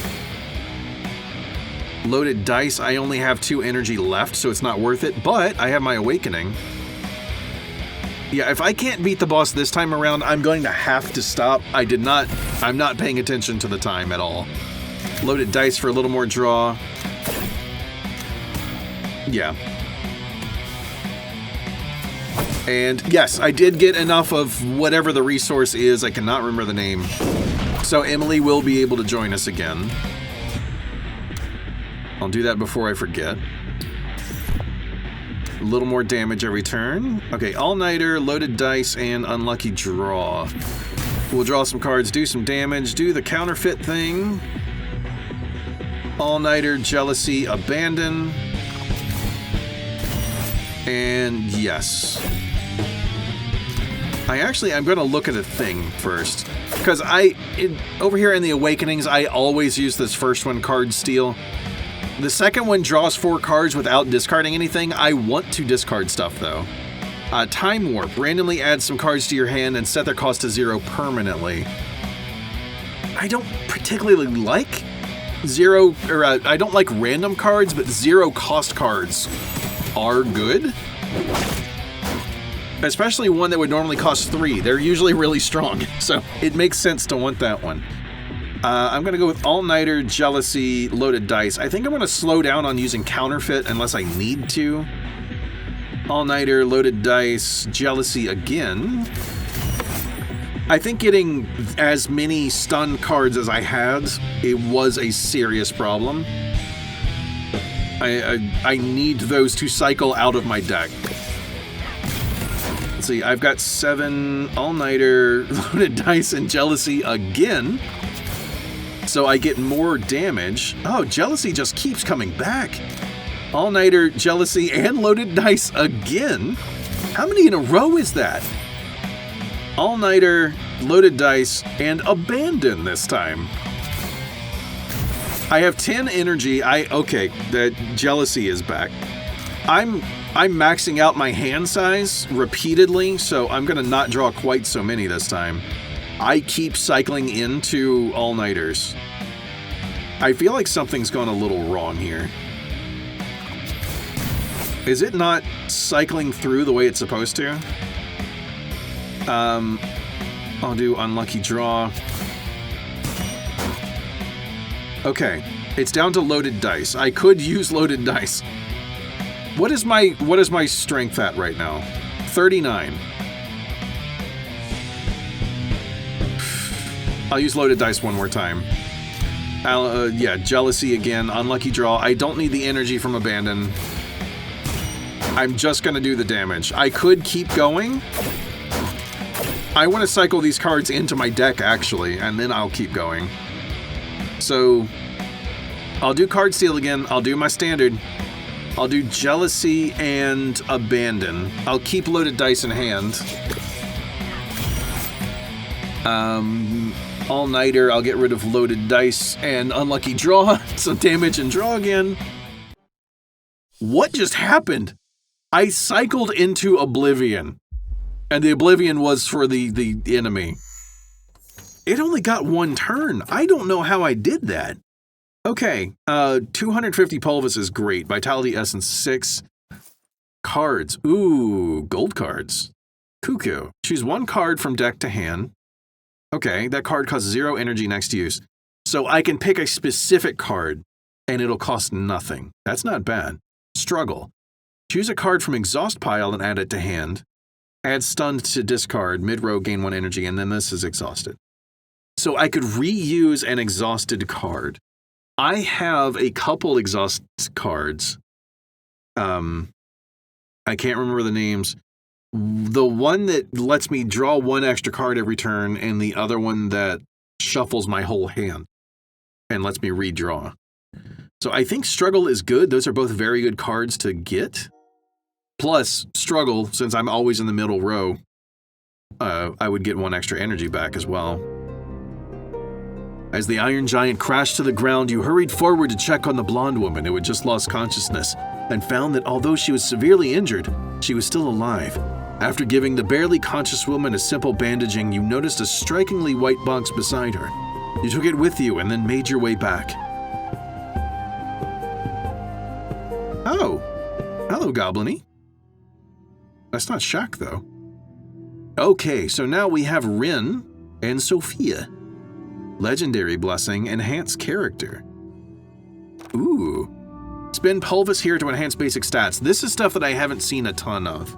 Loaded dice, I only have 2 energy left, so it's not worth it, but I have my awakening. Yeah, if I can't beat the boss this time around, I'm going to have to stop. I'm not paying attention to the time at all. Loaded dice for a little more draw. Yeah. And yes, I did get enough of whatever the resource is. I cannot remember the name. So Emily will be able to join us again. I'll do that before I forget. A little more damage every turn. Okay, all-nighter, loaded dice, and unlucky draw. We'll draw some cards, do some damage, do the counterfeit thing. All-nighter, jealousy, abandon. And yes. I'm going to look at a thing first. Because over here in the Awakenings, I always use this first one, card steal. The second one draws 4 cards without discarding anything. I want to discard stuff, though. Time Warp. Randomly add some cards to your hand and set their cost to 0 permanently. I don't particularly like I don't like random cards, but 0 cost cards are good. Especially one that would normally cost 3. They're usually really strong, so it makes sense to want that one. I'm going to go with All-Nighter, Jealousy, Loaded Dice. I think I'm going to slow down on using Counterfeit unless I need to. All-Nighter, Loaded Dice, Jealousy again. I think getting as many stun cards as I had, it was a serious problem. I need those to cycle out of my deck. Let's see, I've got 7 All-Nighter, Loaded Dice, and Jealousy again. So I get more damage. Oh, Jealousy just keeps coming back. All-Nighter, Jealousy, and Loaded Dice again? How many in a row is that? All-Nighter, Loaded Dice, and Abandon this time. I have 10 energy. Okay, the Jealousy is back. I'm maxing out my hand size repeatedly, so I'm gonna not draw quite so many this time. I keep cycling into All-Nighters. I feel like something's gone a little wrong here. Is it not cycling through the way it's supposed to? I'll do Unlucky Draw. Okay, it's down to Loaded Dice. I could use Loaded Dice. What is my strength at right now? 39. I'll use Loaded Dice one more time. Yeah, Jealousy again, Unlucky Draw. I don't need the energy from Abandon. I'm just gonna do the damage. I could keep going. I want to cycle these cards into my deck, actually, and then I'll keep going. So, I'll do Card Steal again. I'll do my standard. I'll do Jealousy and Abandon. I'll keep Loaded Dice in hand. All-Nighter, I'll get rid of Loaded Dice and Unlucky Draw. Some damage and draw again. What just happened? I cycled into Oblivion. And the Oblivion was for the enemy. It only got one turn. I don't know how I did that. Okay, 250 Pulvis is great. Vitality Essence 6. Cards. Ooh, gold cards. Cuckoo. Choose one card from deck to hand. Okay, that card costs 0 energy next use. So I can pick a specific card, and it'll cost nothing. That's not bad. Struggle. Choose a card from Exhaust Pile and add it to hand. Add Stunned to discard, mid-row gain 1 energy, and then this is exhausted. So I could reuse an exhausted card. I have a couple exhaust cards. I can't remember the names. The one that lets me draw 1 extra card every turn, and the other one that shuffles my whole hand and lets me redraw. So I think Struggle is good. Those are both very good cards to get. Plus, Struggle, since I'm always in the middle row, I would get 1 extra energy back as well. As the Iron Giant crashed to the ground, you hurried forward to check on the blonde woman who had just lost consciousness, and found that although she was severely injured, she was still alive. After giving the barely conscious woman a simple bandaging, you noticed a strikingly white box beside her. You took it with you and then made your way back. Oh, hello, Goblin-y. That's not Shaq, though. Okay, so now we have Rin and Sophia. Legendary Blessing, enhance character. Ooh. Spend Pulvis here to enhance basic stats. This is stuff that I haven't seen a ton of.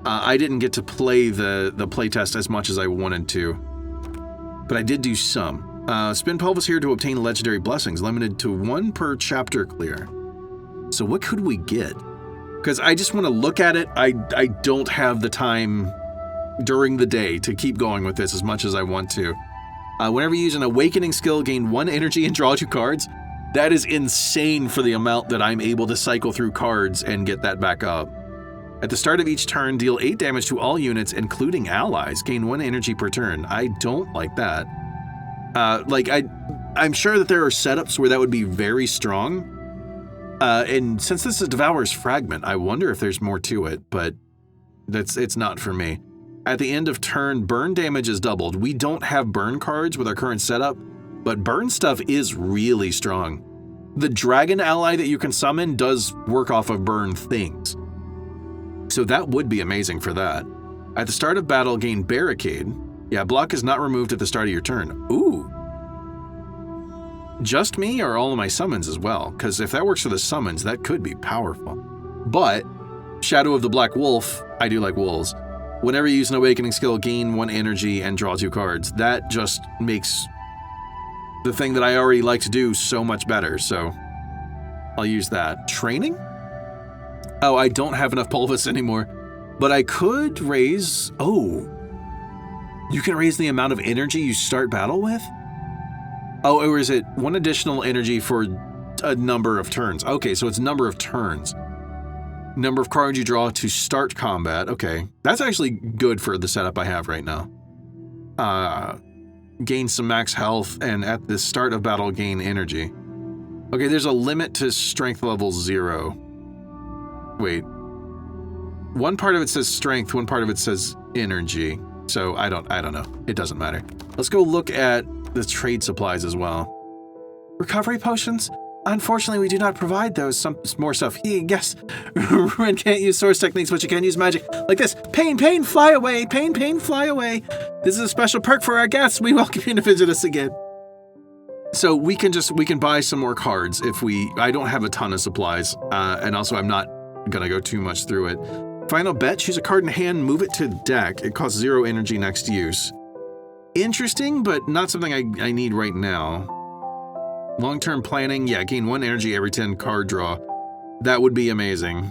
I didn't get to play the playtest as much as I wanted to, but I did do some. Spend Pulvis here to obtain Legendary Blessings, limited to 1 per chapter clear. So what could we get? Because I just want to look at it. I don't have the time during the day to keep going with this as much as I want to. Whenever you use an Awakening skill, gain 1 energy and draw 2 cards. That is insane for the amount that I'm able to cycle through cards and get that back up. At the start of each turn, deal 8 damage to all units, including allies. Gain 1 energy per turn. I don't like that. I'm sure that there are setups where that would be very strong. And since this is Devourer's Fragment, I wonder if there's more to it, but It's not for me. At the end of turn, burn damage is doubled. We don't have burn cards with our current setup, but burn stuff is really strong. The dragon ally that you can summon does work off of burn things. So that would be amazing for that. At the start of battle, gain barricade. Yeah, block is not removed at the start of your turn. Ooh. Just me or all of my summons as well? Because if that works for the summons, that could be powerful. But Shadow of the Black Wolf, I do like wolves. Whenever you use an awakening skill, gain 1 energy and draw 2 cards. That just makes the thing that I already like to do so much better, so I'll use that. Training? Oh, I don't have enough pulvis anymore, but I could raise... Oh, you can raise the amount of energy you start battle with? Oh, or is it 1 additional energy for a number of turns? Okay, so it's number of turns. Number of cards you draw to start combat. Okay, that's actually good for the setup I have right now. Gain some max health, and at the start of battle, gain energy. Okay, there's a limit to strength level 0. Wait. One part of it says strength, one part of it says energy. So I don't know. It doesn't matter. Let's go look at the trade supplies as well. Recovery potions? Unfortunately, we do not provide those. Some more stuff. Yes, Ren can't use source techniques, but you can use magic like this. Pain, pain, fly away. Pain, pain, fly away. This is a special perk for our guests. We welcome you to visit us again. So we can buy some more cards if I don't have a ton of supplies, and also I'm not gonna go too much through it. Final bet, choose a card in hand, move it to the deck. It costs 0 energy next use. Interesting, but not something I need right now. Long-term planning, yeah, gain 1 energy every 10 card draw. That would be amazing.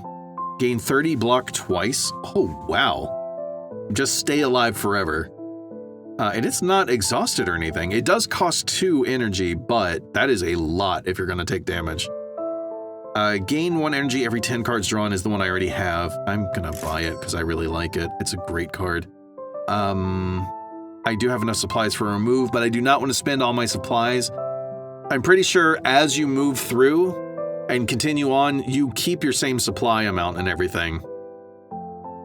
Gain 30 block twice? Oh, wow. Just stay alive forever. And it's not exhausted or anything. It does cost 2 energy, but that is a lot if you're going to take damage. Gain 1 energy every 10 cards drawn is the one I already have. I'm going to buy it because I really like it. It's a great card. I do have enough supplies for a remove, but I do not want to spend all my supplies. I'm pretty sure as you move through and continue on, you keep your same supply amount and everything.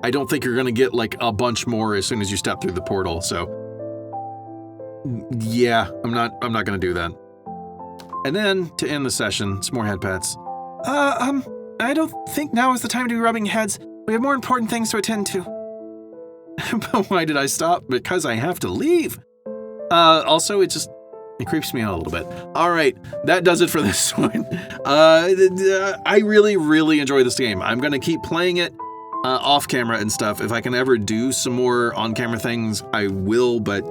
I don't think you're going to get like a bunch more as soon as you step through the portal, so yeah, I'm not going to do that. And then to end the session, some more head pats. I don't think now is the time to be rubbing heads. We have more important things to attend to. But why did I stop? Because I have to leave. Also, it creeps me out a little bit. All right, that does it for this one. I really, really enjoy this game. I'm going to keep playing it off camera and stuff. If I can ever do some more on-camera things, I will, but,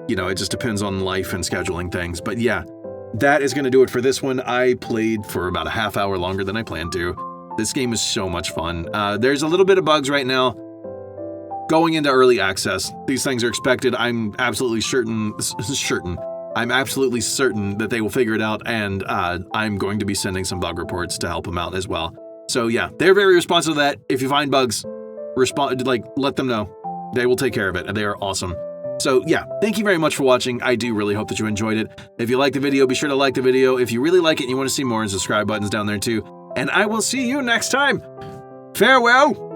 you know, it just depends on life and scheduling things. But yeah, that is going to do it for this one. I played for about a half hour longer than I planned to. This game is so much fun. There's a little bit of bugs right now. Going into early access, these things are expected. I'm absolutely certain that they will figure it out, and I'm going to be sending some bug reports to help them out as well. So yeah, they're very responsive to that. If you find bugs, let them know. They will take care of it, and they are awesome. So yeah, thank you very much for watching. I do really hope that you enjoyed it. If you like the video, be sure to like the video. If you really like it and you want to see more, subscribe button's down there too. And I will see you next time. Farewell.